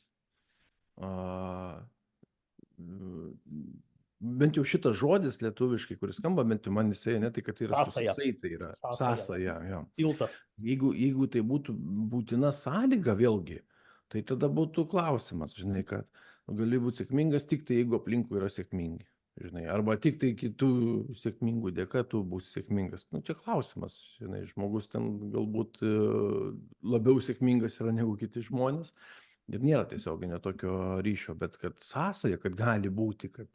Bent jau šitas žodis lietuviškai, kuris skamba, bent jau man jisai, ne, tai kad tai yra susisai, tai yra sąsaja. Tiltas. Jeigu tai būtų būtina sąlyga vėlgi, tai tada būtų klausimas, žinai, kad gali būti sėkmingas tik tai, jeigu aplinkui yra sėkmingi. Žinai, arba tik tai kitų sėkmingų dėka tu būsi sėkmingas. Nu, čia klausimas, žinai, žmogus ten galbūt labiau sėkmingas yra negu kiti žmonės. Ir nėra tiesioginio tokio ryšio, bet kad sąsaja, kad gali būti, kad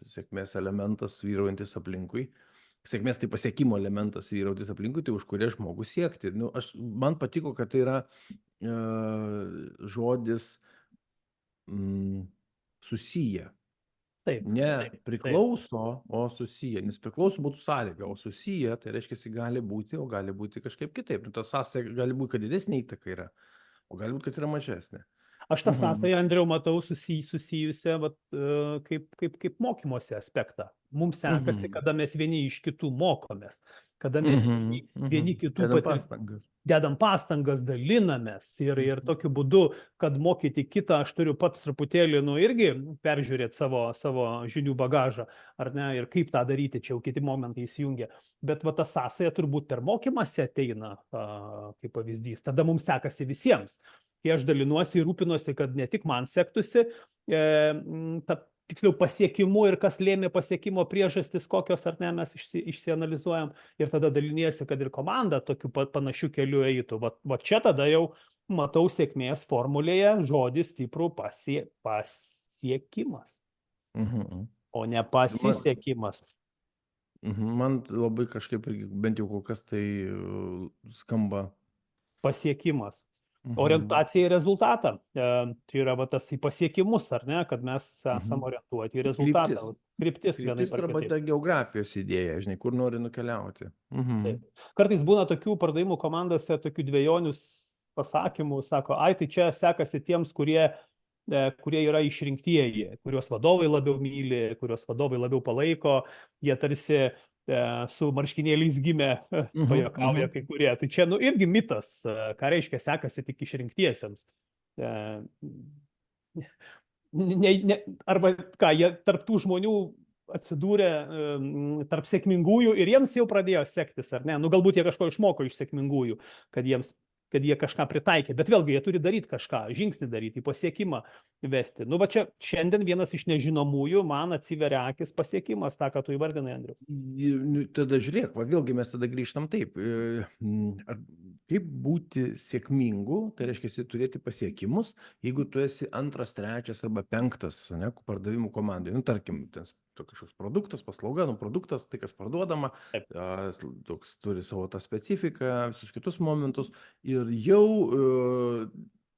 sėkmės elementas vyraujantis aplinkui, sėkmės tai pasiekimo elementas vyraujantis aplinkui, tai už kurį žmogus siekti. Nu, man patiko, kad tai yra žodis susiję. Taip. Ne priklauso, o susiję. Nes priklauso būtų sąlyga, o susiję, tai reiškia, gali būti, o gali būti kažkaip kitaip. Nu, ta sąsaja gali būti, kad didesnė įtaka yra, o gali būti, kad yra mažesnė. Aš tą sąsają, Andriau, matau susijusią kaip mokymosi aspektą. Mums sekasi, kada mes vieni iš kitų mokomės, kada mes vieni kitų dedam pastangas, dalinamės ir tokiu būdu, kad mokyti kitą, aš turiu pats truputėlį, irgi peržiūrėti savo žinių bagažą, ar ne, ir kaip tą daryti, čia jau kiti momentai įsijungia. Bet va ta sąsaja turbūt per mokymąsi ateina kaip pavyzdys, tada mums sekasi visiems. Kai aš dalinuosi ir rūpinuosi, kad ne tik man sektųsi, tiksliau pasiekimu ir kas lėmė pasiekimo priežastis, kokios ar ne mes išsianalizuojam ir tada daliniesi, kad ir komanda tokiu panašiu keliu eitų. Va čia tada jau matau sėkmės formulėje žodį stiprų pasiekimas, o ne pasisekimas. Man labai kažkaip, bent jau kol kas tai skamba. Pasiekimas. Orientacija į rezultatą. Tai yra va, tas į pasiekimus, ar ne, kad mes esame orientuoti į rezultatą. Kryptis arba ta geografijos idėja, žinai, kur nori nukeliauti. Kartais būna tokių pardavimų komandose, tokių dvejonių pasakymų, sako, tai čia sekasi tiems, kurie yra išrinktieji, kuriuos vadovai labiau myli, kuriuos vadovai labiau palaiko, jie tarsi su marškinėliais gimė, pajuokauja kai kurie. Tai čia irgi mitas, ką reiškia sekasi tik išrinktiesiems. Arba ką, jie tarp tų žmonių atsidūrė tarp sėkmingųjų ir jiems jau pradėjo sektis, ar ne? Galbūt jie kažko išmoko iš sėkmingųjų, kad jiems kad jie kažką pritaikė, bet vėlgi jie turi daryti kažką, žingsnį daryti, pasiekimą vesti. Nu, va čia šiandien vienas iš nežinomųjų man atsiveria akis pasiekimas, tą, ką tu įvardinai, Andrius. Tada žiūrėk, va vėlgi mes tada grįžtam taip. Kaip būti sėkmingu, tai reiškia turėti pasiekimus, jeigu tu esi antras, trečias arba penktas, ne, pardavimų komandai. Nu, tarkim, ten kažkoks produktas, paslauga, nu, produktas, tai kas parduodama, toks turi savo tą specifiką, visus kitus momentus ir jau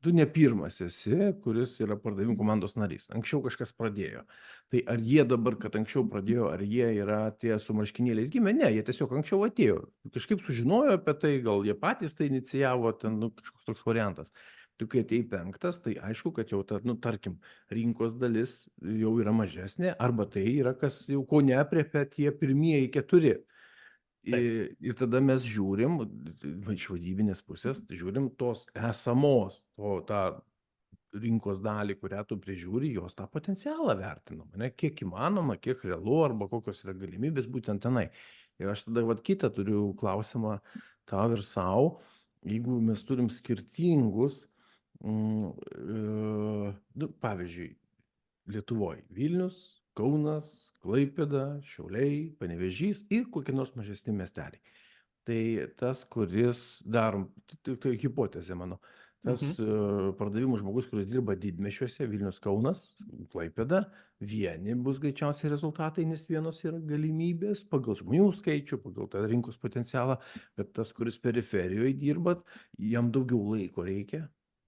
tu ne pirmas esi, kuris yra pardavimų komandos narys. Anksčiau kažkas pradėjo. Tai ar jie dabar, kad anksčiau pradėjo, ar jie yra tie su marškinėliais gimė? Ne, jie tiesiog anksčiau atėjo. Kažkaip sužinojo apie tai, gal jie patys tai inicijavo, ten nu, kažkoks toks variantas. Tu kai atėjai penktas, tai aišku, kad jau ta, nu, tarkim, rinkos dalis jau yra mažesnė, arba tai yra, kas jau ko neapriepia tie pirmieji 4. Ir tada mes žiūrim, iš vadybinės pusės, žiūrim tos esamos, tą rinkos dalį, kurią tu prižiūri, jos tą potencialą vertinam, ne? Kiek įmanoma, kiek realu, arba kokios yra galimybės būtent tenai. Ir aš tada kitą turiu klausimą tau ir savo, jeigu mes turim skirtingus, pavyzdžiui, Lietuvoje Vilnius, Kaunas, Klaipėda, Šiauliai, Panevėžys ir kokie nors mažesni miesteliai. Tai tas, kuris darom, tai hipotezė mano, tas pardavimų žmogus, kuris dirba didmiesčiuose, Vilnius, Kaunas, Klaipėda, vieni bus greičiausiai rezultatai, nes vienos yra galimybės pagal žmonių skaičių, pagal tą rinkos potencialą, bet tas, kuris periferijoje dirba, jam daugiau laiko reikia.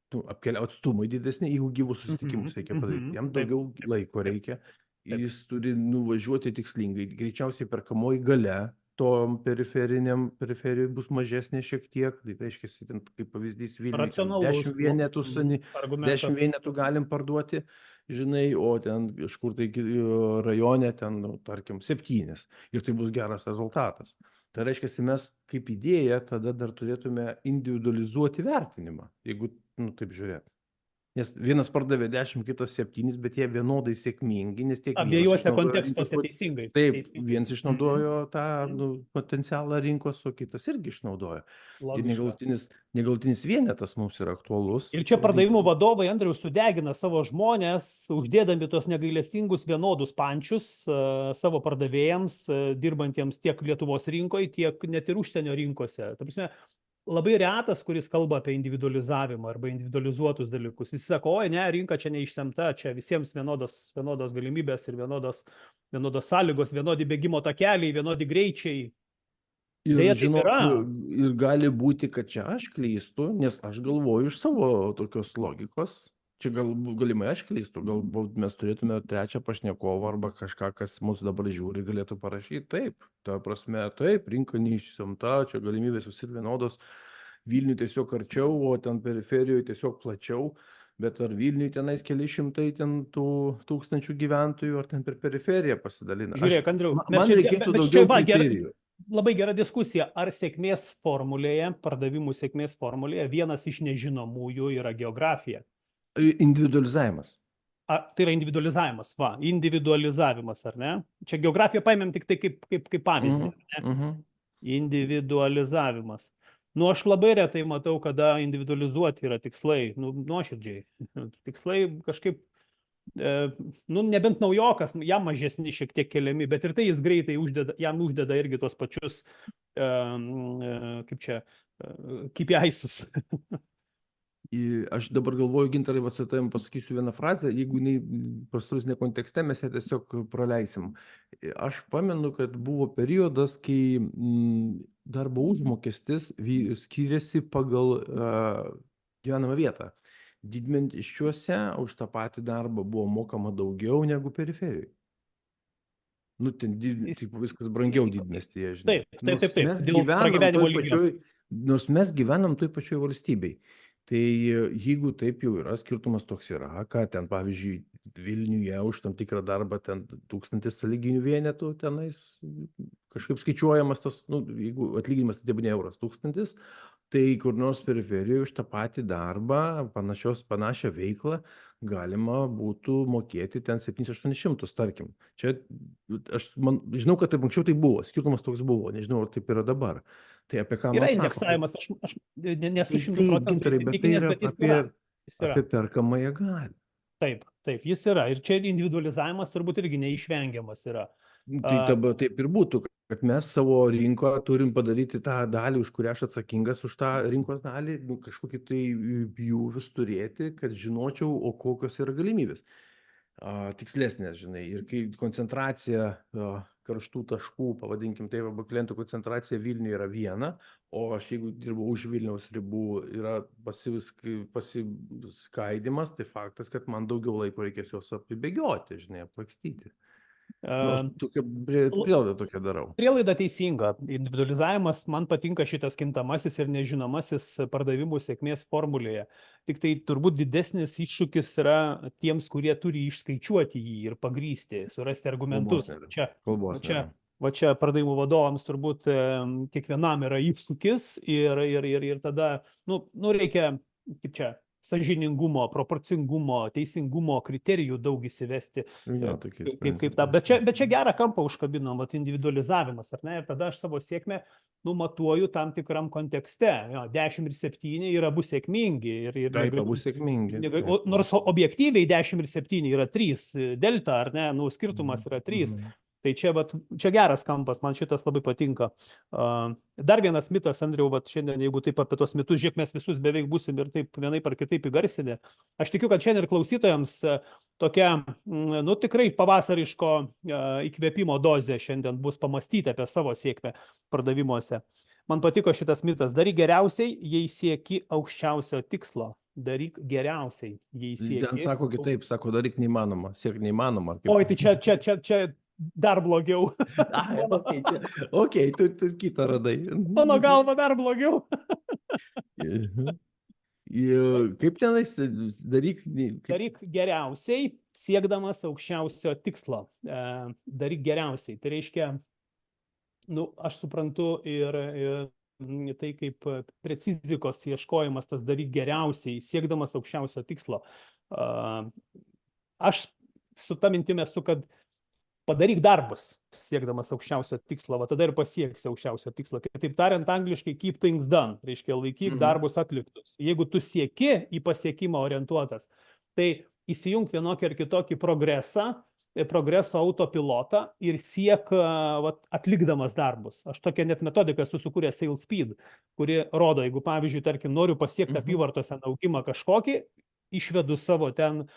Apkeliauti atstumai didesnį, jeigu gyvus susitikimus reikia padaryti. Jam daugiau laiko reikia. Jis turi nuvažiuoti tikslingai. Greičiausiai perkamoji galia tom periferijoje bus mažesnė šiek tiek. Tai reiškia, kaip pavyzdys Vilniuje, 10 vienetų galim parduoti, žinai, o ten kažkur tai rajone, ten, nu, tarkim, 7. Ir tai bus geras rezultatas. Tai reiškia, mes kaip idėja tada dar turėtume individualizuoti vertinimą, jeigu, nu, taip žiūrėt. Nes vienas pardavė 10, kitas 7, bet jie vienodai sėkmingi, nes tiek... Abiejose kontekstuose teisingai. Taip, vienas išnaudojo tą potencialą rinkos, o kitas irgi išnaudojo. Ir negalutinis vienetas mums yra aktualus. Ir čia pardavimų vadovai, Andriaus, sudegina savo žmonės, uždėdami tos negailestingus vienodus pančius savo pardavėjams, dirbantiems tiek Lietuvos rinkoje, tiek net ir užsienio rinkose. Ta prasme, labai retas, kuris kalba apie individualizavimą arba individualizuotus dalykus. Visi sako, oi, ne, rinka čia neišsemta, čia visiems vienodos galimybės ir vienodos sąlygos, vienodi bėgimo takeliai, vienodi greičiai. Ir, ir gali būti, kad čia aš klystu, nes aš galvoju iš savo tokios logikos. Čia galimai aš klystu, galbūt mes turėtume trečią pašnekovą arba kažką, kas mūsų dabar žiūri, galėtų parašyti. Taip, ta prasme, taip, rinka neišsemta, čia galimybės visi vienodos, Vilniuje tiesiog arčiau, o ten periferijoje tiesiog plačiau, bet ar Vilniuje tenais keli šimtai tų tūkstančių gyventojų, ar ten per periferiją pasidalina? Žiūrėk, Andriau, man reikėtų daugiau kriterijų. Labai gera diskusija, ar sėkmės formulėje, pardavimų sėkmės formulėje, vienas iš nežinomųjų yra geografija. Individualizavimas. Tai yra individualizavimas, individualizavimas, ar ne? Čia geografiją paėmėm tik tai kaip pavyzdį. Individualizavimas. Nu, aš labai retai matau, kada individualizuoti yra tikslai, nu, nuoširdžiai. Tikslai kažkaip, nu, nebent naujokas, jam mažesni šiek tiek keliami, bet ir tai jis greitai jam uždeda irgi tos pačius, kaip čia, KPI-sus. Aš dabar galvoju, Gintarai, su tavim pasakysiu vieną frazę, jeigu pastrusinė kontekste mes ją tiesiog praleisim. Aš pamenu, kad buvo periodas, kai darbo užmokestis skiriasi pagal gyvenamą vietą. Didmiesčiuose už tą patį darbą buvo mokama daugiau negu periferijoje. Nu, ten viskas brangiau didmiestyje, žinai. Taip. Nors mes gyvenam toj pačioj valstybei. Tai jeigu taip jau yra, skirtumas toks yra, kad ten, pavyzdžiui, Vilniuje už tam tikrą darbą ten 1000 sąlyginių vienetų tenais kažkaip skaičiuojamas tos, nu, jeigu atlyginimas tai nebūna euras 1000, Tai kur nors periferijoje už tą patį darbą, panašią veiklą galima būtų mokėti ten 700-800, tarkim. Čia žinau, kad taip anksčiau tai buvo, skirtumas toks buvo, nežinau, ar taip yra dabar. Tai apie ką Yra man sako? indeksavimas, aš nesu Taip, 100% Gintarai, bet tai įsitikinęs, yra bet jis yra. Jis yra. apie perkamąją galią. Taip, jis yra. Ir čia individualizavimas turbūt irgi neišvengiamas yra. Tai dabar taip ir būtų, kad mes savo rinkoje turim padaryti tą dalį, už kurią aš atsakingas už tą rinkos dalį, kažkokį tai pjūvius turėti, kad žinočiau, o kokios yra galimybės. Tikslesnės, žinai, ir kai koncentracija karštų taškų, pavadinkim taip, arba klientų koncentracija Vilniuje yra viena, o aš jeigu dirbu už Vilniaus ribų, yra pasiskaidimas, tai faktas, kad man daugiau laiko reikės juos apibėgioti, žinai, aplakstyti. Aš prielaidą tokią darau. Prielaida teisinga. Individualizavimas, man patinka šitas kintamasis ir nežinomasis pardavimų sėkmės formulėje. Tik tai turbūt didesnis iššūkis yra tiems, kurie turi išskaičiuoti jį ir pagrysti, surasti argumentus. Čia pardavimų vadovams turbūt kiekvienam yra iššūkis ir tada, reikia, kaip čia, sąžiningumo, proporcingumo, teisingumo kriterijų daug įsivesti. Bet čia gerą kampą užkabinom, individualizavimas, ar ne? Ir tada aš savo sėkmę matuoju tam tikram kontekste. 10 ir 7 yra abu sėkmingi. Taip, abu sėkmingi. Nors objektyviai 10 ir 7 yra 3 delta, ar ne? Skirtumas yra 3. Tai čia geras kampas, man šitas labai patinka. Dar vienas mitas, Andriau, šiandien, jeigu taip apie tos mitus, žiūrėk, mes visus beveik būsim ir taip vienaip ar kitaip įgarsinę. Aš tikiu, kad šiandien ir klausytojams tokia, tikrai pavasariško įkvėpimo dozė šiandien bus pamastyti apie savo sėkmę pardavimuose. Man patiko šitas mitas, daryk geriausiai, jei sieki aukščiausio tikslo. Daryk geriausiai, jei sieki. Ten sako kitaip, sako, daryk neįmanoma, siek neįmanoma. Oi, tai čia dar blogiau. Okei, tu kitą radai. Mano galva dar blogiau. Kaip tenais daryk geriausiai, siekdamas aukščiausio tikslo. Daryk geriausiai. Tai reiškia, aš suprantu ir tai kaip precizikos ieškojimas, tas daryk geriausiai, siekdamas aukščiausio tikslo. Aš su ta mintimi esu, kad padaryk darbus, siekdamas aukščiausio tikslo, tada ir pasieksi aukščiausio tikslo. Kitaip tariant, angliškai keep things done, reiškia laikyk darbus atliktus. Jeigu tu sieki į pasiekimą orientuotas, tai įsijunk vienokį ar kitokį progreso autopilotą ir siek atlikdamas darbus. Aš tokią net metodiką esu sukūręs Sales Speed, kuri rodo, jeigu pavyzdžiui, tarkim, noriu pasiekti apyvartose augimą kažkokį, išvedu savo ten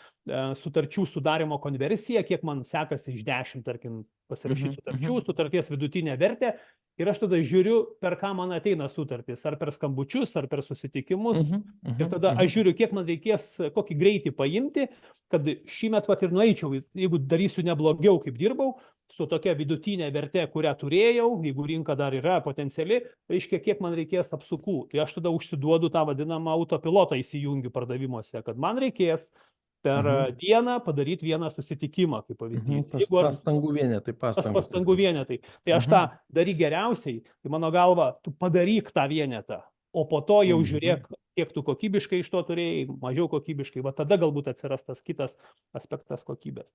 sutarčių sudarimo konversiją, kiek man sekasi iš 10, tarkim, pasirašyti sutarčių, sutarties vidutinę vertę, ir aš tada žiūriu, per ką man ateina sutartis, ar per skambučius, ar per susitikimus, ir tada aš žiūriu, kiek man reikės, kokį greitį paimti, kad šįmet ir nueičiau, jeigu darysiu neblogiau, kaip dirbau, su tokia vidutinė vertė, kurią turėjau, jeigu rinka dar yra potenciali, reiškia, kiek man reikės apsukų. Tai aš tada užsiduodu tą vadinamą autopilotą įsijungiu pardavimuose, kad man reikės per dieną padaryti vieną susitikimą, kaip pavyzdys. Pastangų vienetai. Pastangų vienetai. Tai aš tą daryk geriausiai, tai mano galva, tu padaryk tą vienetą, o po to jau žiūrėk, kiek tu kokybiškai iš to turėjai, mažiau kokybiškai, tada galbūt atsiras tas kitas aspektas kokybės.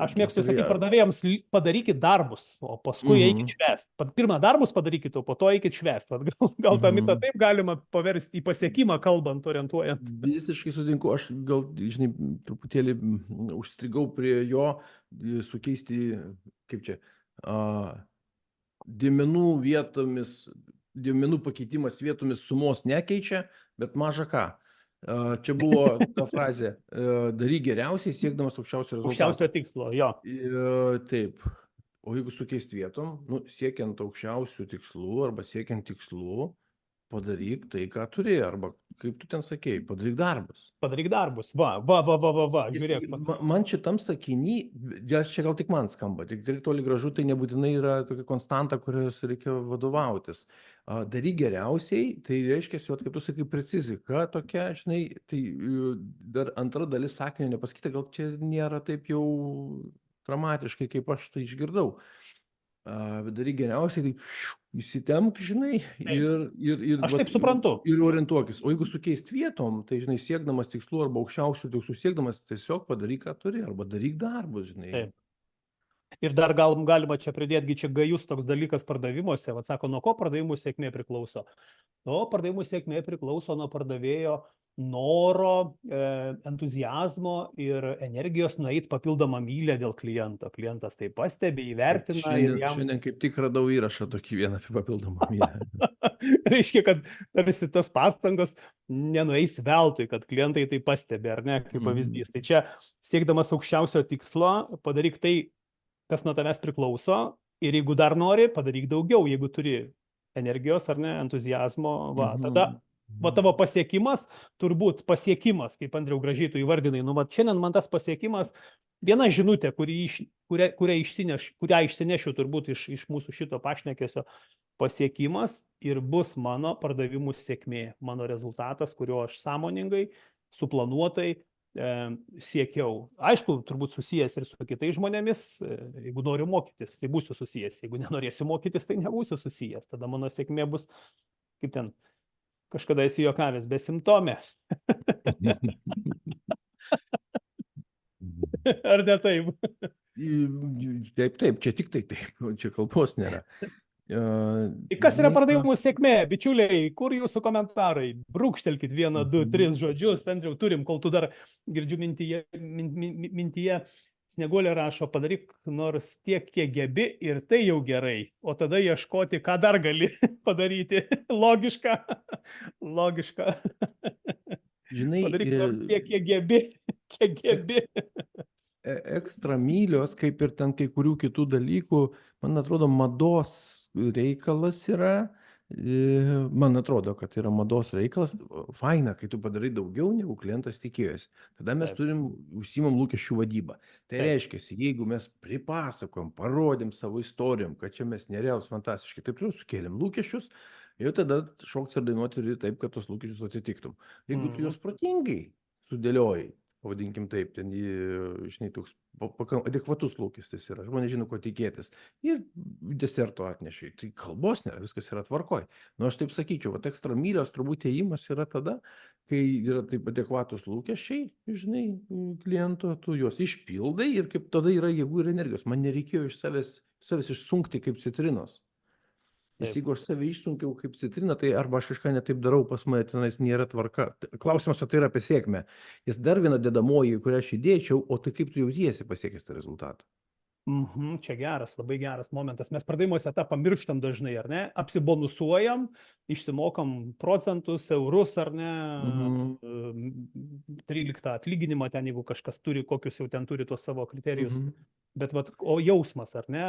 Aš mėgstu sakyti pardavėjams, padarykit darbus, o paskui eikit švęst. Pirmą darbus padarykit, o po to eikit švęst. Gal tą mitą taip galima paversti į pasiekimą, kalbant, orientuojant. Visiškai sutinku, aš gal, žinai, truputėlį užstrigau prie jo, sukeisti, kaip čia, dėmenų pakeitimas vietomis sumos nekeičia, bet maža ką. Čia buvo ta frazė, daryk geriausiai, siekdamas aukščiausio rezultato. Aukščiausio tikslo, jo. Taip. O jeigu sukeist vietom, siekiant aukščiausių tikslų arba siekiant tikslų, padaryk tai, ką turi, arba kaip tu ten sakėjai, padaryk darbus. Padaryk darbus, žiūrėk. Man šitam sakiny, čia gal tik man skamba, tik toli gražu tai nebūtinai yra tokia konstanta, kurios reikia vadovautis. Daryk geriausiai, tai reiškia, kaip tu sakai, precizika tokia, žinai, tai dar antra dalis sakinio nepasakyta, gal čia nėra taip jau dramatiškai, kaip aš tai išgirdau. daryk geriausiai, tai įsitemk, žinai, ir Aš taip suprantu. ir orientuokis. O jeigu sukeist vietom, tai, žinai, siekdamas tikslų arba aukščiausių tikslų siekdamas, tiesiog padaryk, ką turi, arba daryk darbus, žinai. Taip. Ir dar galima čia pridėti, čia gajus toks dalykas pardavimuose. Vat sako, nuo ko pardavimų sėkmė priklauso? O pardavimų sėkmė priklauso nuo pardavėjo noro, entuzijazmo ir energijos nueiti papildomą mylę dėl kliento. Klientas tai pastebi, įvertina. Šiandien kaip tik radau įrašą tokį vieną apie papildomą mylę. Reiškia, kad tarsi tas pastangos nenueis veltui, kad klientai tai pastebi, ar ne, kaip pavyzdys. Tai čia siekdamas aukščiausio tikslo, padaryk tai, kas nuo tavęs priklauso, ir jeigu dar nori, padaryk daugiau, jeigu turi energijos ar ne, entuzijazmo, tada tavo pasiekimas, turbūt pasiekimas, kaip Andriau gražiai tu įvardinai, šiandien man tas pasiekimas, viena žinutė, kurią išsinešiu turbūt iš mūsų šito pašnekesio, pasiekimas ir bus mano pardavimų sėkmė, mano rezultatas, kurio aš sąmoningai, suplanuotai siekiau. Aišku, turbūt susijęs ir su kitais žmonėmis. Jeigu noriu mokytis, tai būsiu susijęs. Jeigu nenorėsiu mokytis, tai nebūsiu susijęs. Tada mano sėkmė bus, kaip ten, kažkada esi juokavęs, besimptomė. Ar ne taip? Taip, čia tik taip, čia kalbos nėra. Kas yra pardavimų sėkmė, bičiuliai, kur jūsų komentarai? Brūkštelkit 1, 2, 3 žodžius, Andriau, turim, kol tu dar girdžiu mintyje, Snieguolė rašo, padaryk nors tiek, kiek gebi ir tai jau gerai, o tada ieškoti, ką dar gali padaryti. Logiška. Žinai, padaryk nors tiek, kiek gebi. Ekstra mylios, kaip ir ten kai kurių kitų dalykų, man atrodo, mados reikalas yra. Man atrodo, kad yra mados reikalas. Faina, kai tu padarai daugiau, negu klientas tikėjosi. Tada mes užsiimam lūkesčių vadybą. Tai reiškia, jeigu mes pripasakojom, parodėm savo istorijom, kad čia mes nerealus, fantastiškai, taip sukėlėm lūkesčius, ir tada šokti ir dainuoti turi taip, kad tos lūkesčius atitiktum. Jeigu tu juos protingai sudėliojai, pavadinkim taip, ten, žinai, toks adekvatus lūkestis yra, žmonės žino, ko tikėtis. Ir deserto atnešiai, tai kalbos nėra, viskas yra tvarkoj. Nu, aš taip sakyčiau, ekstra mylios turbūt ėjimas yra tada, kai yra taip adekvatus lūkesčiai, žinai, kliento, tu juos išpildai ir kaip tada yra jėgų ir energijos. Man nereikėjo iš savęs išsunkti kaip citrinos. Nes jeigu aš save išsunkiau kaip citriną, tai arba aš kažką netaip darau, pas mane tenais nėra tvarka. Klausimas, o tai yra apie sėkmę. Jis dar viena dedamoji, kurią aš įdėčiau, o tai kaip tu jautiesi pasiekęs tą rezultatą. Čia geras, labai geras momentas. Mes pardavimuose tą pamirštam dažnai, ar ne? Apsibonusuojam, išsimokam procentus, eurus, ar ne? 13 atlyginimą ten, jeigu kažkas turi, kokius jau ten turi tos savo kriterijus. Bet o jausmas, ar ne?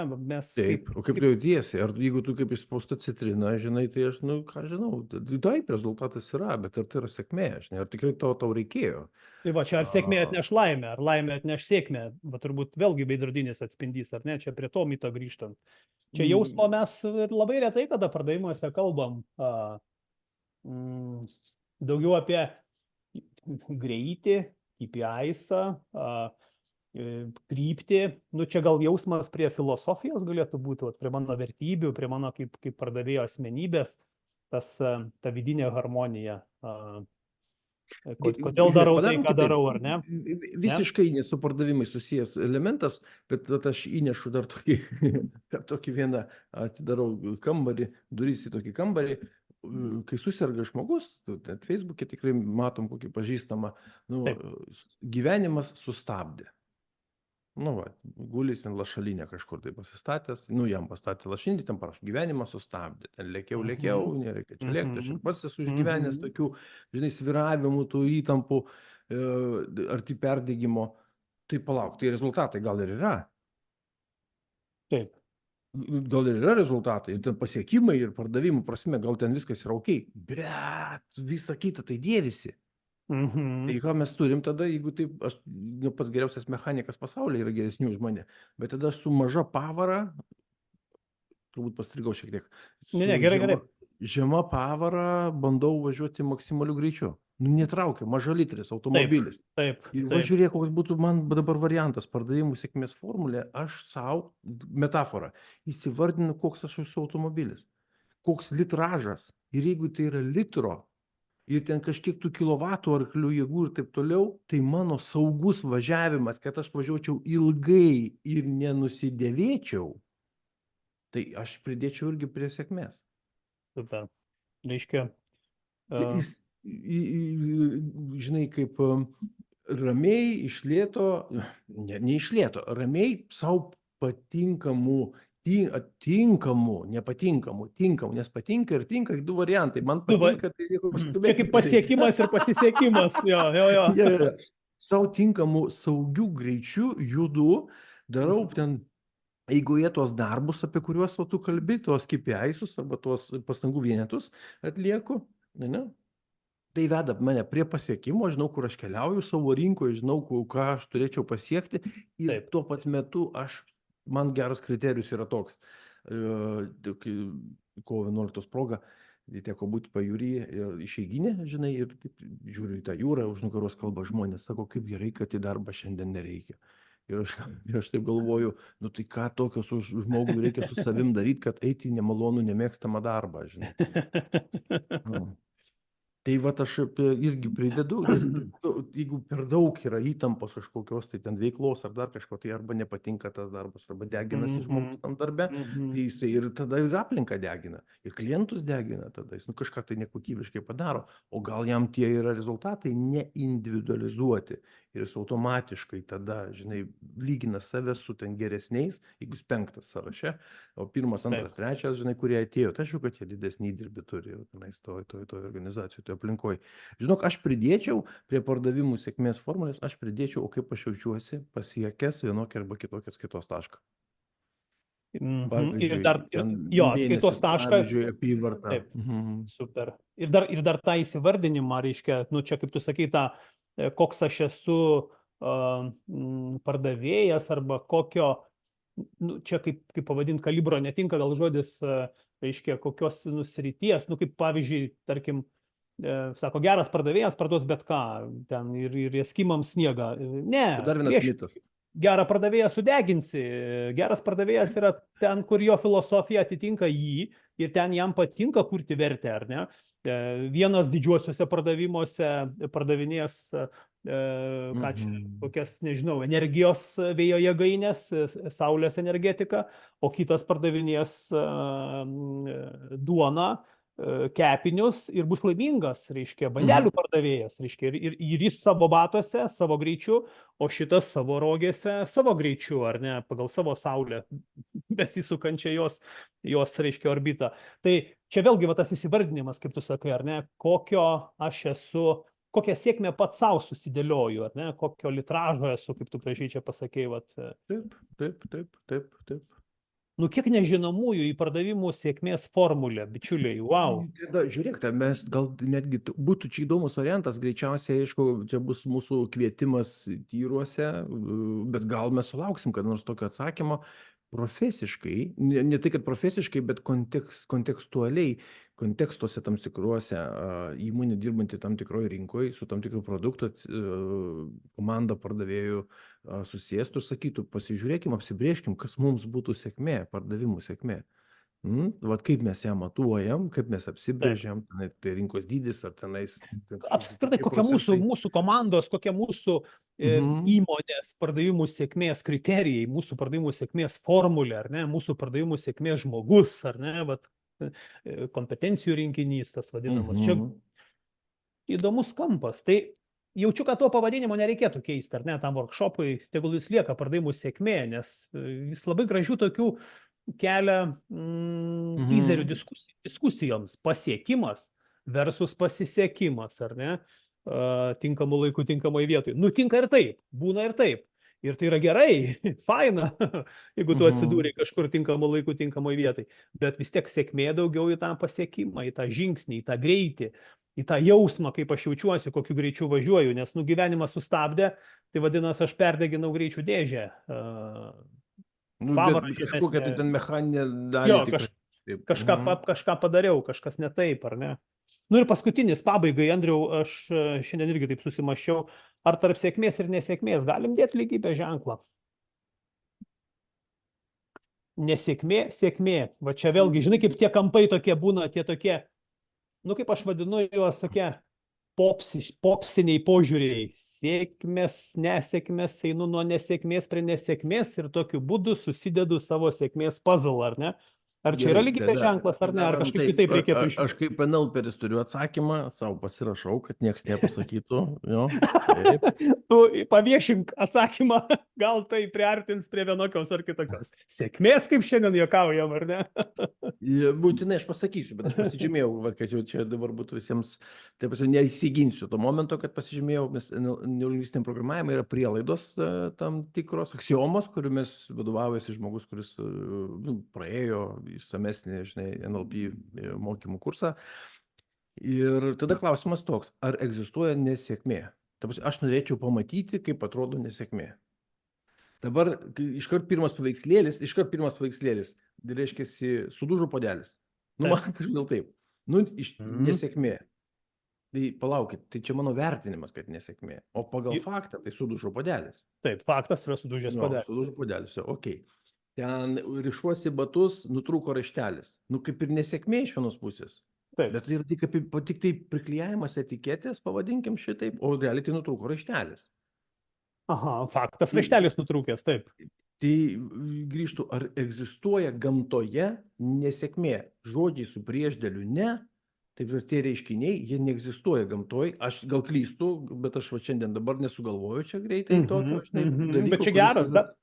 Taip, o kaip tu jautiesi? Ar jeigu tu kaip išspausta citrina, žinai, tai aš, ką žinau, taip, rezultatas yra, bet ar tai yra sėkmė, žinai, ar tikrai tau reikėjo? Tai va, čia ar sėkmė atneš laimę, ar laimė atneš sėkmę, va turbūt vėlgi veidrodinis atspindys, ar ne, čia prie to mito grįžtant. Čia jausmo mes labai retai, kada pardavimuose kalbam daugiau apie greitį, KPI-są, kryptį. Čia gal jausmas prie filosofijos galėtų būti, prie mano vertybių, prie mano kaip pardavėjo asmenybės, ta vidinė harmonija. Kodėl darau tai, ką darau, ar ne? Visiškai nesu pardavimai susijęs elementas, bet aš įnešu dar tokį vieną, atidarau kambarį, duris į tokį kambarį, kai suserga žmogus, net Facebook'e tikrai matom kokį pažįstamą, gyvenimas sustabdė. Gulis ten lašalinę kažkur tai pasistatęs, jam pastatė lašinį, ten parašo, gyvenimą sustabdė, ten lėkiau, nereikia čia lėkti, aš ir pats esu išgyvenęs tokių, žinai, sviravimų, tų įtampų, arti perdegimo, tai palauk, tai rezultatai gal ir yra. Taip. Gal ir yra rezultatai, ir ten pasiekimai, ir pardavimų prasme, gal ten viskas yra ok, bet visa kita tai dėvisi. Tai ką mes turim tada, jeigu taip, aš pats geriausias mechanikas pasaulyje yra geresnių už mane, bet tada su maža pavara, turbūt pastrigau šiek tiek, gerai. Žema pavara bandau važiuoti maksimaliu greičiu. Nu, netraukia, mažalitris automobilis. Taip. Ir va žiūrėk, koks būtų man dabar variantas, pardavimų sėkmės formulė, aš savo, metaforą, įsivardinu, koks aš esu automobilis, koks litražas. Ir jeigu tai yra litro, ir ten kažkiek tų kilovatų arklių jėgų ir taip toliau, tai mano saugus važiavimas, kad aš važiuočiau ilgai ir nenusidėvėčiau, tai aš pridėčiau irgi prie sėkmės. Super. Reiškia. Jis, žinai, kaip ramiai iš lėto, ne iš lėto, ramiai savo patinkamų, nepatinkamų, tinkamų, nes patinka ir tinka, du variantai. Man patinka, tai skubėti. Kaip pasiekimas ir pasisiekimas. Jo. Savo tinkamų saugių greičių judu, darau ten eigoje tuos darbus, apie kuriuos tu kalbi, tuos KPI-sus arba tuos pastangų vienetus atlieku. Ne? Tai veda mane prie pasiekimo, žinau, kur aš keliauju savo rinkoje, žinau, ką aš turėčiau pasiekti ir Taip. tuo pat metu man geras kriterijus yra toks. Kovo 11 proga teko būti pajūryje ir išeiginė, žinai, ir žiūriu į tą jūrą, už nugaros kalba žmonės, sako, kaip gerai, kad į darbą šiandien nereikia. Ir aš taip galvoju, nu tai ką tokio su žmogui reikia su savim daryti, kad eiti į nemalonų, nemėgstamą darbą, žinai. Tai vat aš irgi pridedu, nes jeigu per daug yra įtampos kažkokios, tai ten veiklos ar dar kažko, tai arba nepatinka tas darbas, arba deginasi žmogus tam darbe, tai jisai ir tada ir aplinką degina, ir klientus degina tada, jis kažką tai nekokybiškai padaro, o gal jam tie yra rezultatai neindividualizuoti ir jis automatiškai tada, žinai, lygina save su ten geresniais, jeigu jis 5 sąraše, o 1, 2, 3, žinai, kurie atėjo, tai aišku, kad jie didesnį įdirbį turi, tenais toj organizacijoj, toj aplinkoje. Žinok, aš pridėčiau prie pardavimų sėkmės formulės, aš pridėčiau, o kaip aš jaučiuosi pasiekęs vienokią arba kitokią skaitos tašką. Ir dar, atskaitos tašką. Pavyzdžiui, apyvartą. Taip, super. Ir dar tą įsivardinimą, reiškia, nu čia kaip tu sakai, koks aš esu pardavėjas arba kokio, nu čia kaip pavadinti, kalibro netinka gal žodis, reiškia, kokios srities, nu kaip pavyzdžiui, tarkim, sako, geras pardavėjas parduos bet ką, ten ir eskimams sniegą. Ne. Dar vienas mitas. Gerą pardavėją sudeginsi. Geras pardavėjas yra ten, kur jo filosofija atitinka jį ir ten jam patinka kurti vertę, ar ne? Vienas didžiuosiuose pardavimuose pardavinės kokias, nežinau, energijos vėjo jėgainės, saulės energetika, o kitas pardavinės duoną, kepinius ir bus laimingas, reiškia, bandelių pardavėjas, reiškia, ir jis savo batuose, savo greičiu, o šitas savo rogėse, savo greičiu, ar ne, pagal savo saulę, besisukančią jos, reiškia, orbitą. Tai čia vėlgi va tas įsivardinimas, kaip tu sakai, ar ne, kokio aš esu, kokią sėkmę pats savo susidėlioju, ar ne, kokio litražo esu, kaip tu gražiai čia pasakei, vat. Taip. Nu, kiek nežinomųjų į pardavimų sėkmės formulę, bičiuliai, wow. Žiūrėk, mes gal netgi būtų čia įdomus variantas, greičiausiai, aišku, čia bus mūsų kvietimas tyruose, bet gal mes sulauksim, kad nors tokio atsakymo profesiškai, ne tai, kad profesiškai, bet kontekstualiai, kontekstuose tam tikruose įmonė dirbanti tam tikroje rinkoje, su tam tikrų produktų komanda pardavėjų susėstų ir sakytų, pasižiūrėkim, apsibrėžkim, kas mums būtų sėkmė, pardavimų sėkmė. Vat kaip mes ją matuojam, kaip mes apsibrėžiam, tai rinkos dydis ar tenais. Apskritai, kokia mūsų komandos, kokia mūsų įmonės pardavimų sėkmės kriterijai, mūsų pardavimų sėkmės formulė, ar ne, mūsų pardavimų sėkmės žmogus, ar ne, vat, kompetencijų rinkinys, tas vadinamas. Čia įdomus kampas. Tai jaučiu, kad to pavadinimo nereikėtų keisti, ar ne, tam workshopui, tegul jis lieka pardavimų sėkmė, nes jis labai gražių tokių kelia teaserių diskusijoms. Pasiekimas versus pasisekimas, ar ne? Tinkamų laikų, tinkamoje vietoje. Nutinka ir taip, būna ir taip. Ir tai yra gerai, faina, jeigu tu atsidūrei kažkur tinkamų laikų, tinkamoje vietoje. Bet vis tiek sėkmė daugiau į tą pasiekimą, į tą žingsnį, į tą greitį, į tą jausmą, kaip aš jaučiuosi, kokiu greičiu važiuoju. Nes gyvenimas sustabdė, tai vadinasi, aš perdeginau greičių dėžę. Kažkokia tai ten mechaninė dalį. kažką padariau, kažkas ne taip, ar ne? Nu ir paskutinis pabaigai, Andriau, aš šiandien irgi taip susimaščiau, ar tarp sėkmės ir nesėkmės galim dėti lygybės ženklą? Nesėkmė, sėkmė. Va čia vėlgi, žinai, kaip tie kampai tokie būna, tie tokie, nu kaip aš vadinu juos tokie popsiniai požiūriai. Sėkmės, nesėkmės, einu nuo nesėkmės prie nesėkmės ir tokiu būdu susidedu savo sėkmės puzzle, ar ne? Ar čia yra lygybės ženklas, ar ne? Ar kažkaip kitaip reikėtų išėti? Aš kaip NLPeris turiu atsakymą, savo pasirašau, kad nieks nepasakytų. Jo, tu paviešink atsakymą, gal tai priartins prie vienokios ar kitokios. Sėkmės, kaip šiandien juokaujam, ar ne? Būtinai aš pasakysiu, bet aš pasižymėjau, kad jau čia dabar būtų visiems, taip pasiūrėjau, neįsiginsiu to momento, kad pasižymėjau, nes neurolingvistiniam programavimui yra prielaidos tam tikros, aksiomos, kuriomis vadovavosi žmogus, kuris praėjo išsamesnį, žinai, NLP mokymų kursą. Ir tada klausimas toks, ar egzistuoja nesėkmė? Aš norėčiau pamatyti, kaip atrodo nesėkmė. Dabar iškart pirmas paveikslėlis, tai reiškia, sudužo puodelis. Nu, man kažkodėl taip. Nu, nesėkmė. Tai palaukit, tai čia mano vertinimas, kad nesėkmė. O pagal faktą, tai sudužo puodelis. Taip, faktas yra sudužęs puodelis. Sudužo puodelis, okei. Ten rišuosi batus, nutrūko raištelis. Nu, kaip ir nesėkmė iš vienos pusės. Taip. Bet tai yra tik tai priklijavimas etiketės, pavadinkim šitaip, o realiai tai nutrūko raištelis. Aha, faktas, raištelis nutrūkęs, taip. Tai grįžtų, ar egzistuoja gamtoje nesėkmė? Žodžiai su priešdėliu ne, taip ir tie reiškiniai, jie neegzistuoja gamtoje. Aš gal klystu, bet aš šiandien dabar nesugalvoju čia greitai tokio. Bet čia geras, bet...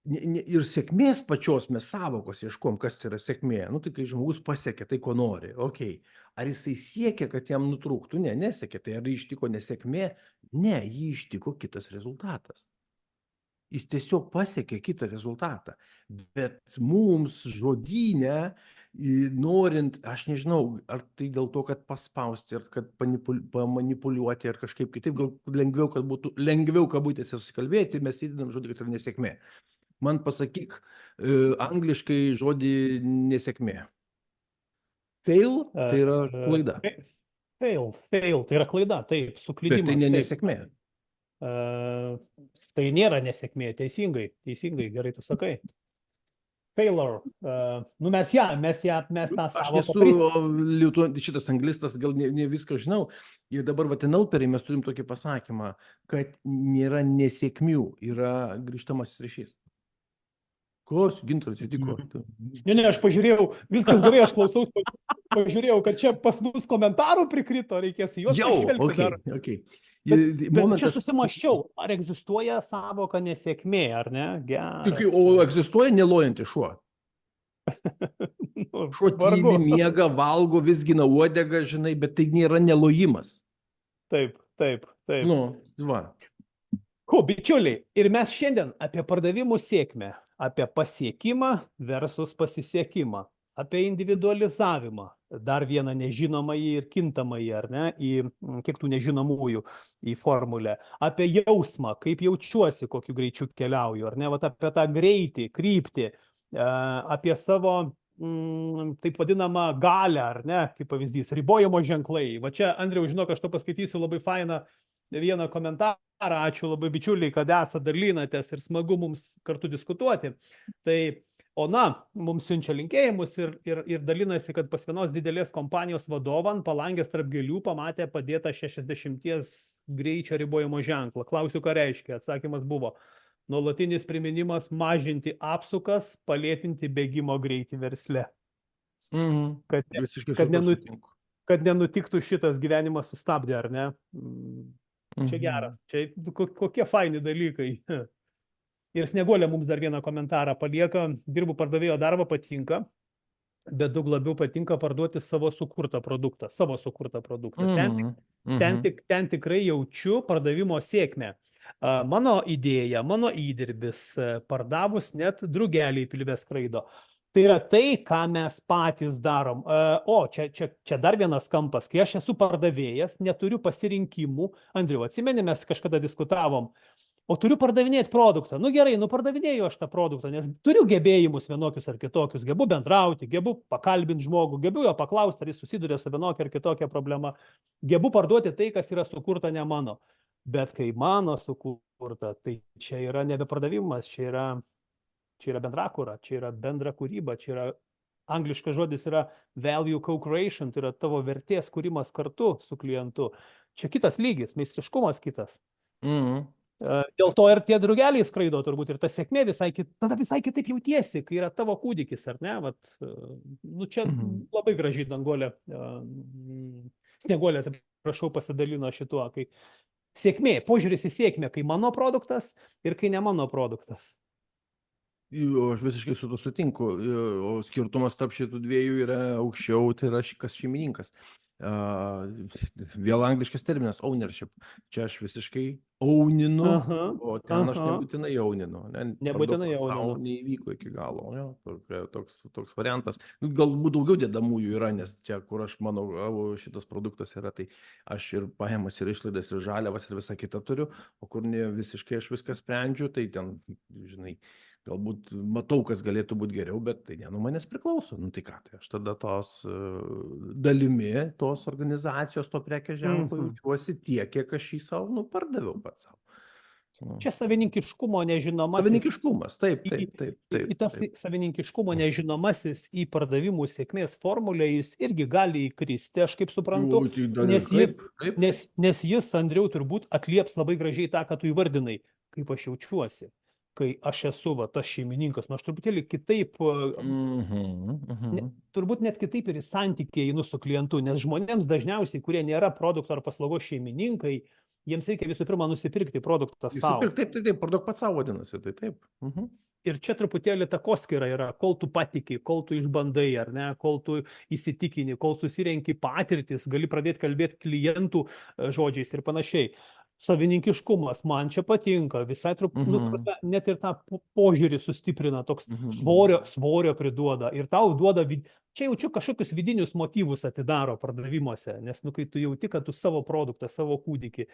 Ir sėkmės pačios mes savokos ieškom, kas yra sėkmė. Nu, tai kai žmogus pasiekia tai, ko nori. Okay. Ar jisai siekia, kad jam nutrūktų? Ne, nesiekia. Tai ar ištiko nesėkmė? Ne, jį ištiko kitas rezultatas. Jis tiesiog pasiekė kitą rezultatą. Bet mums žodyne, norint, aš nežinau, ar tai dėl to, kad paspausti, ar kad pamanipuliuoti, ar kažkaip kitaip, gal lengviau, kad būtų lengviau kabutėse susikalbėti, mes įdedam žodį, kad yra nesėkmė. Man pasakyk angliškai žodį nesėkmė. Fail, tai yra klaida. Fail, tai yra klaida, taip, suklydimas. Bet tai ne nesėkmė. Tai nėra nesėkmė, teisingai, gerai tu sakai. Failure. Nu mes tą savo... Aš nesu šitas anglistas, gal ne viską žinau. Ir dabar NLPeriai mes turim tokį pasakymą, kad nėra nesėkmių, yra grįžtamasis ryšys. Ko, Gintaras, atsitiko? Ne, aš pažiūrėjau, viskas gerai, aš klausau, pažiūrėjau, kad čia pas mus komentarų prikrito, reikės į juos pažvelgti dar. Bet čia susimaščiau, ar egzistuoja savoka nesėkmė, ar ne? Geras. O egzistuoja nelojantis šuo? Šuo tyli, miega, valgo, vizgina uodegą, žinai, bet tai nėra nelojimas. Taip. Nu, va. Bičiuliai, ir mes šiandien apie pardavimų sėkmę, apie pasiekimą versus pasisekimą, apie individualizavimą, dar vieną nežinomąjį ir kintamąjį, ar ne, kiek tų nežinomųjų į formulę, apie jausmą, kaip jaučiuosi, kokiu greičiu keliauju, ar ne, vat apie tą greitį, kryptį, apie savo, taip vadinamą galią, ar ne, kaip pavyzdys, ribojimo ženklai. Va čia, Andriau, žinok, aš to paskaitysiu labai fainą vieną komentarą, ačiū labai bičiuliai, kad esate dalinatės ir smagu mums kartu diskutuoti. Tai Ona mums siunčia linkėjimus ir dalinasi, kad pas vienos didelės kompanijos vadovą ant palangės tarp gėlių pamatė padėtą 60 greičio ribojimo ženklą. Klausiu, ką reiškia. Atsakymas buvo: nuolatinis priminimas mažinti apsukas, palėtinti bėgimo greitį versle. Kad nenutiktų šitas gyvenimas sustabdė, ar ne? Čia geras, čia kokie faini dalykai. Ir Snieguolė mums dar vieną komentarą palieka: dirbu pardavėjo darbą, patinka, bet daug labiau patinka parduoti savo sukurtą produktą. Ten tikrai jaučiu pardavimo sėkmę. Mano idėja, mano įdirbis, pardavus net drugeliai pilve skraido. Tai yra tai, ką mes patys darom. Čia dar vienas kampas. Kai aš esu pardavėjas, neturiu pasirinkimų. Andriau, atsimeni, mes kažkada diskutavom. o turiu pardavinėti produktą. Nu gerai, pardavinėju aš tą produktą, nes turiu gebėjimus vienokius ar kitokius, gebu bendrauti, gebu pakalbinti žmogų, gebu jo paklausti, ar jis susiduria su vienokia ar kitokia problema, gebu parduoti tai, kas yra sukurta ne mano. Bet kai mano sukurta, tai čia yra nebe pardavimas, čia yra bendrakūra, čia yra bendra kūryba, čia yra angliškas žodis yra value co-creation, tai yra tavo vertės kūrimas kartu su klientu. Čia kitas lygis, meistriškumas kitas. Dėl to ir tie drugeliai skraido turbūt ir ta sėkmė tada visai kitaip jautiesi, kai yra tavo kūdikis, ar ne? Vat, nu čia labai gražiai Danguolė, Snieguolė, prašau, pasidalino šituo, kai sėkmė, požiūris į sėkmę, kai mano produktas ir kai ne mano produktas. Aš visiškai su to sutinku, o skirtumas tarp šitų dviejų yra aukščiau, tai yra kas šeimininkas. Vėl angliškas terminas ownership. Čia aš visiškai owninu, o ten aš nebūtinai owninu. Nebūtinai owninu. Neįvyko iki galo. Toks variantas. Galbūt daugiau dedamųjų yra, nes čia, kur aš manau, šitas produktas yra, tai aš ir pajamas, ir išlaidas, ir žaliavas, ir visą kitą turiu, o kur ne visiškai aš viską sprendžiu, tai ten, žinai, galbūt matau, kas galėtų būti geriau, bet tai ne nuo manęs priklauso. Nu tai ką, tai aš tada tos dalimi, tos organizacijos, to prekės ženklo jaučiuosi tiek, kiek aš jį savo pardaviau pats savo. Čia savininkiškumo nežinomasis. Savininkiškumas, taip. Į tas savininkiškumo nežinomasis į pardavimų sėkmės formulę jis irgi gali įkristi, aš kaip suprantu, nes jis, Andriau, turbūt atlieps labai gražiai tą, ką tu įvardinai, kaip aš jaučiuosi. Kai aš esu tas šeimininkas, nu aš truputėlį kitaip, turbūt net kitaip ir į santykiai einu su klientu, nes žmonėms dažniausiai, kurie nėra produkto ar paslaugos šeimininkai, jiems reikia visų pirma nusipirkti produktą savo. Taip, produkt pats savo vadinasi, tai taip. Ir čia truputėlį takoskyra yra, kol tu patiki, kol tu išbandai, ar ne, kol tu įsitikini, kol susirenki patirtis, gali pradėti kalbėti klientų žodžiais ir panašiai. Savininkiškumas, man čia patinka, visai net ir tą požiūrį sustiprina, toks svorio priduoda ir tau duoda, čia jaučiu kažkokius vidinius motyvus atidaro pardavimuose, nes kai tu jauti, kad tu savo produktą, savo kūdikį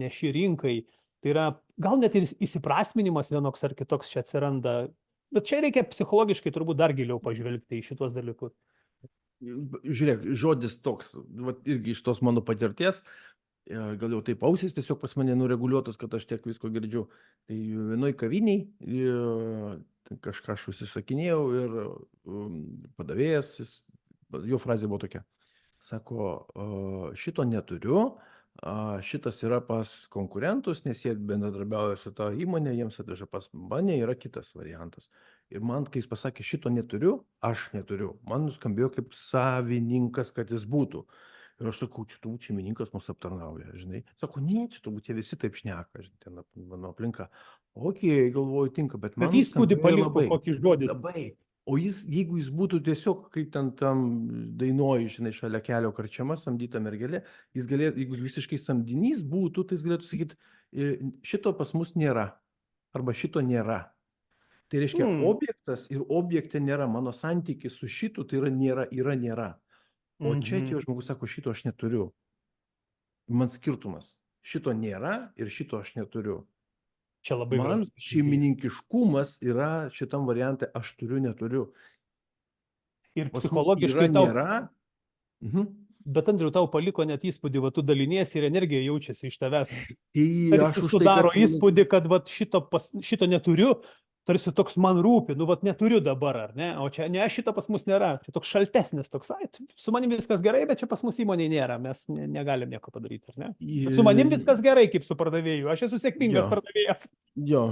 neši rinkai, tai yra gal net ir įsiprasminimas vienoks ar kitoks čia atsiranda, bet čia reikia psichologiškai turbūt dar giliau pažvelgti į šitos dalykus. Žiūrėk, žodis toks, irgi iš tos mano patirties, gal jau taip ausis tiesiog pas mane nureguliuotos, kad aš tiek visko girdžiu. Tai vienoj kaviniai kažką aš užsisakinėjau ir padavėjas, jo frazė buvo tokia. Sako, šito neturiu, šitas yra pas konkurentus, nes jie bendradarbiauja su ta įmonė, jiems atveža pas mane, yra kitas variantas. Ir man, kai jis pasakė, šito neturiu, aš neturiu. Man nuskambėjo kaip savininkas, kad jis būtų. Ir aš sakau, čia turbūt šeimininkas mūsų aptarnauja, žinai. Sako, ne, čia turbūt jie visi taip šneka, žinai, ten mano aplinka. Okei, galvoju, tinka, bet man įspūdį paliko kokį žodį. Labai. O jeigu jis būtų tiesiog, kaip ten tam dainuoji, žinai, šalia kelio karčiama, samdyta mergelė, jis galėtų, jeigu visiškai samdinys būtų, tai jis galėtų sakyti, šito pas mus nėra, arba šito nėra. Tai reiškia, objektas ir objekte nėra, mano santykis su šitu, tai yra nėra. O čia atėjo žmogus sako, šito aš neturiu. Man skirtumas. Šito nėra ir šito aš neturiu. Čia labai man šeimininkiškumas yra šitam variante aš turiu, neturiu. Ir psichologiškai tau nėra. Bet Andriau, tau paliko net įspūdį, tu daliniesi ir energija jaučiasi iš tavęs. Aš sudaro įspūdį, kad šito neturiu, tarsi toks man rūpi, neturiu dabar, ar ne? O čia ne, šito pas mus nėra. Čia toks šaltesnis, toks, su manim viskas gerai, bet čia pas mus įmonėje nėra, mes negalim nieko padaryti, ar ne? Bet su manim viskas gerai, kaip su pardavėju, aš esu sėkmingas pardavėjas. Jo.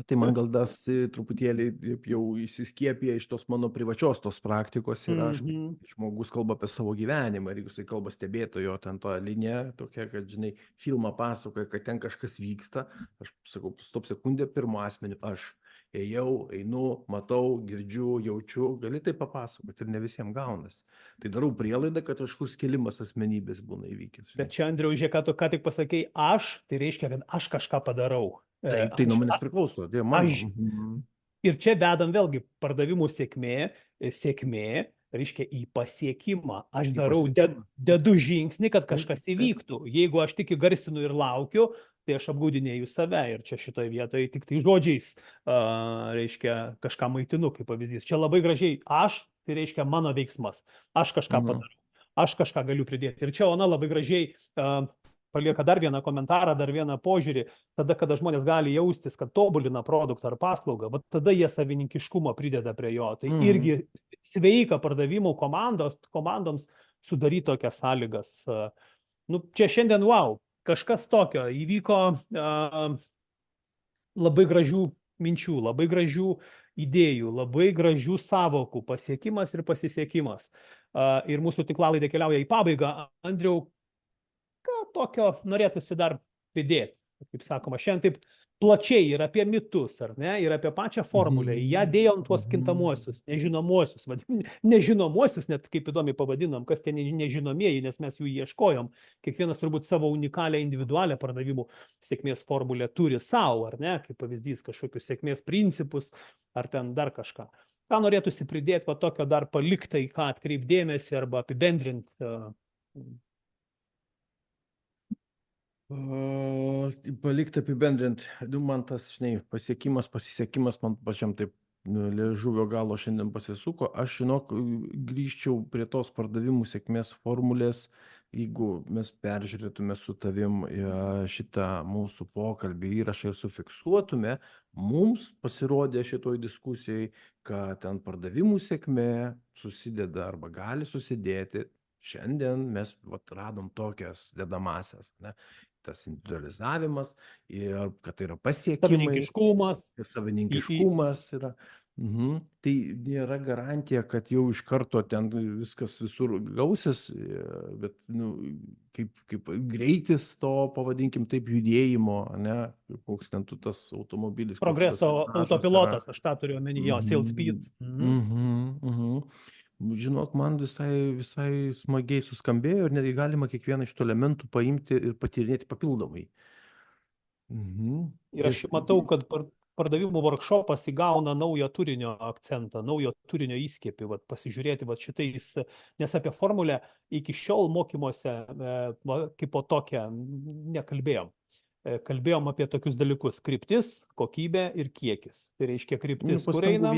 Tai man gal das truputėlį jau įsiskiepė iš tos mano privačios tos praktikos ir aš, žmogus kalba apie savo gyvenimą ir jeigu jisai kalba stebėtojo, ten ta linija tokia, kad, žinai, filmą pasakoja, kad ten kažkas vyksta, aš sakau, stop sekundę, pirmo asmeniu, aš ėjau, einu, matau, girdžiu, jaučiu, gali tai papasakoti ir ne visiems gaunas. Tai darau prielaidą, kad kažkoks kėlimas asmenybės būna įvykęs. Bet čia, Andriau, žiūrėk, ką tik pasakei, tai reiškia, kad aš kažką padarau. Taip, tai nuo manęs priklauso. Ir čia vedam vėlgi pardavimų sėkmė, reiškia į pasiekimą. Aš darau, dedu žingsnį, kad kažkas įvyktų. Jeigu aš tik įgarsinu ir laukiu, tai aš apgaudinėju save ir čia šitoje vietoje tik tai žodžiais, reiškia, kažką maitinu kaip pavyzdys. Čia labai gražiai aš, tai reiškia mano veiksmas, aš kažką padarau, aš kažką galiu pridėti. Ir čia Ona labai gražiai palieka dar vieną komentarą, dar vieną požiūrį, tada, kada žmonės gali jaustis, kad tobulina produktą ar paslaugą, bet tada jie savininkiškumą prideda prie jo. Tai irgi sveika pardavimų komandoms sudaryti tokias sąlygas. Nu, čia šiandien, wow, kažkas tokio įvyko, labai gražių minčių, labai gražių idėjų, labai gražių savokų, pasiekimas ir pasisiekimas. Ir mūsų tinklalaidė keliauja į pabaigą. Andriau, ką tokio norėtųsi dar pridėti? Kaip sakoma, šiandien taip plačiai ir apie mitus, ar ne, ir apie pačią formulę. Ją dėjom tuos kintamuosius, nežinomuosius, net kaip įdomiai pavadinom, kas tie nežinomieji, nes mes jų ieškojom. Kiekvienas turbūt savo unikalią individualią pardavimų sėkmės formulę turi savo, ar ne, kaip pavyzdys kažkokius sėkmės principus, ar ten dar kažką. Ką norėtųsi pridėti, va tokio dar paliktai, ką atkreipdėmėsi arba apibendrinti? Palikti apibendrint, man tas, žinai, pasisekimas man pačiam taip liežuvio galo šiandien pasisuko. Aš, žinok, grįžčiau prie tos pardavimų sėkmės formulės, jeigu mes peržiūrėtume su tavim šitą mūsų pokalbį įrašą ir sufiksuotume, mums pasirodė šitoj diskusijai, kad ten pardavimų sėkmė susideda arba gali susidėti. Šiandien mes radom tokias dedamasias, ne? Tas individualizavimas ir kad tai yra pasiekimai. Savininkiškumas yra. Tai nėra garantija, kad jau iš karto ten viskas visur gausis, bet kaip greitis to, pavadinkim taip, judėjimo, ne, koks ten tu tas automobilis. Progreso autopilotas, aš tą turiu omenyje, sales speed. Žinok, man visai smagiai suskambėjo ir netgi galima kiekvieną iš tų elementų paimti ir patyrinėti papildomai. Ir aš matau, kad pardavimų workshopas įgauna naują turinio akcentą, naujo turinio įskiepį, pasižiūrėti šitais, nes apie formulę iki šiol mokymuose kaip po tokią nekalbėjom. Kalbėjom apie tokius dalykus: kryptis, kokybė ir kiekis. Tai reiškia kryptis, kur einam,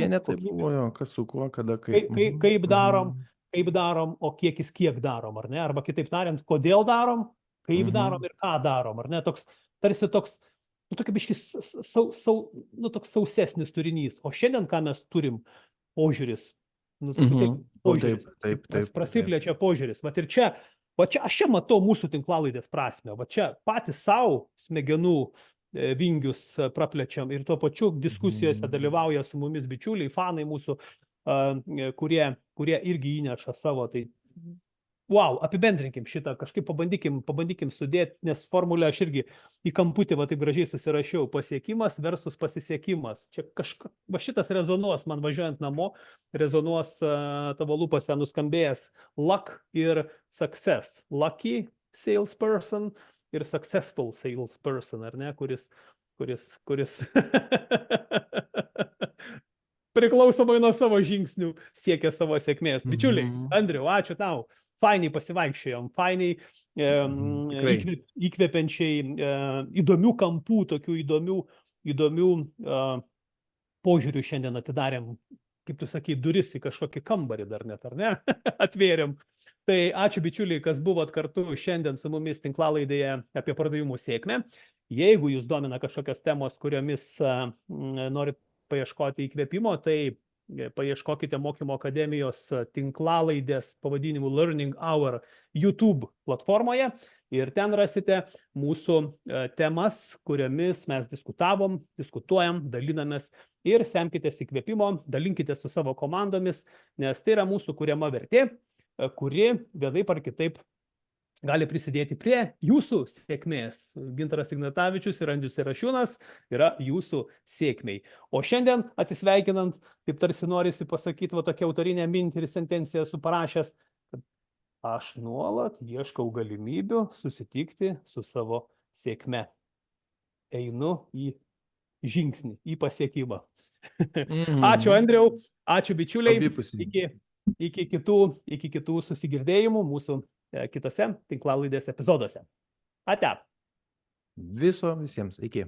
kas su kuo, kada, kaip. Kaip darom, o kiekis kiek darom, ar ne? Arba kitaip tariant, kodėl darom, kaip darom ir ką darom, ar ne? Tarsi toks, tokia biškis toks sausesnis turinys. O šiandien ką mes turim? Požiūris. Prasiplečia požiūris. Vat ir čia, aš čia matau mūsų tinklalaidės prasmę. Va čia patys savo smegenų vingius praplečiam ir tuo pačiu diskusijose dalyvauja su mumis bičiuliai, fanai mūsų, kurie irgi įneša savo. Tai wow, apibendrinkim šitą, kažkaip pabandykim sudėti, nes formulę aš irgi į kamputį taip gražiai susirašiau: pasiekimas versus pasisiekimas. Čia šitas rezonuos, man važiuojant namo, rezonuos tavo lūpose nuskambėjęs luck ir success. Lucky salesperson ir successful salesperson, ar ne, kuris priklausomai nuo savo žingsnių siekia savo sėkmės. Bičiuliai, Andriau, ačiū tau. Fainiai pasivaikščiojom, fainiai įkvepiančiai, įdomių kampų, tokių įdomių požiūrių šiandien atidarėm, kaip tu sakai, duris į kažkokį kambarį dar net, ar ne? Atvėrėm. Tai ačiū bičiuliai, kas buvot kartu šiandien su mumis tinklalaidėje apie pardavimų sėkmę. Jeigu jūs domina kažkokios temos, kuriomis norit paieškoti įkvėpimo, tai paieškokite Mokymo akademijos tinklalaidės pavadinimu Learning Hour YouTube platformoje ir ten rasite mūsų temas, kuriomis mes diskutuojam, dalinamės ir semkitės įkvėpimo, dalinkitės su savo komandomis, nes tai yra mūsų kuriama vertė, kuri vienaip ar kitaip gali prisidėti prie jūsų sėkmės. Gintaras Ignatavičius ir Andrius Serašiūnas yra jūsų sėkmei. O šiandien atsisveikinant, taip tarsi norisi pasakyti tokią autorinę mintį ir sentenciją esu parašęs, kad aš nuolat ieškau galimybių susitikti su savo sėkme. Einu į žingsnį, į pasiekimą. Ačiū Andriau, ačiū bičiuliai. Iki kitų susigirdėjimų mūsų kitose tinklalaidės epizoduose. Ate. Viso visiems. Iki.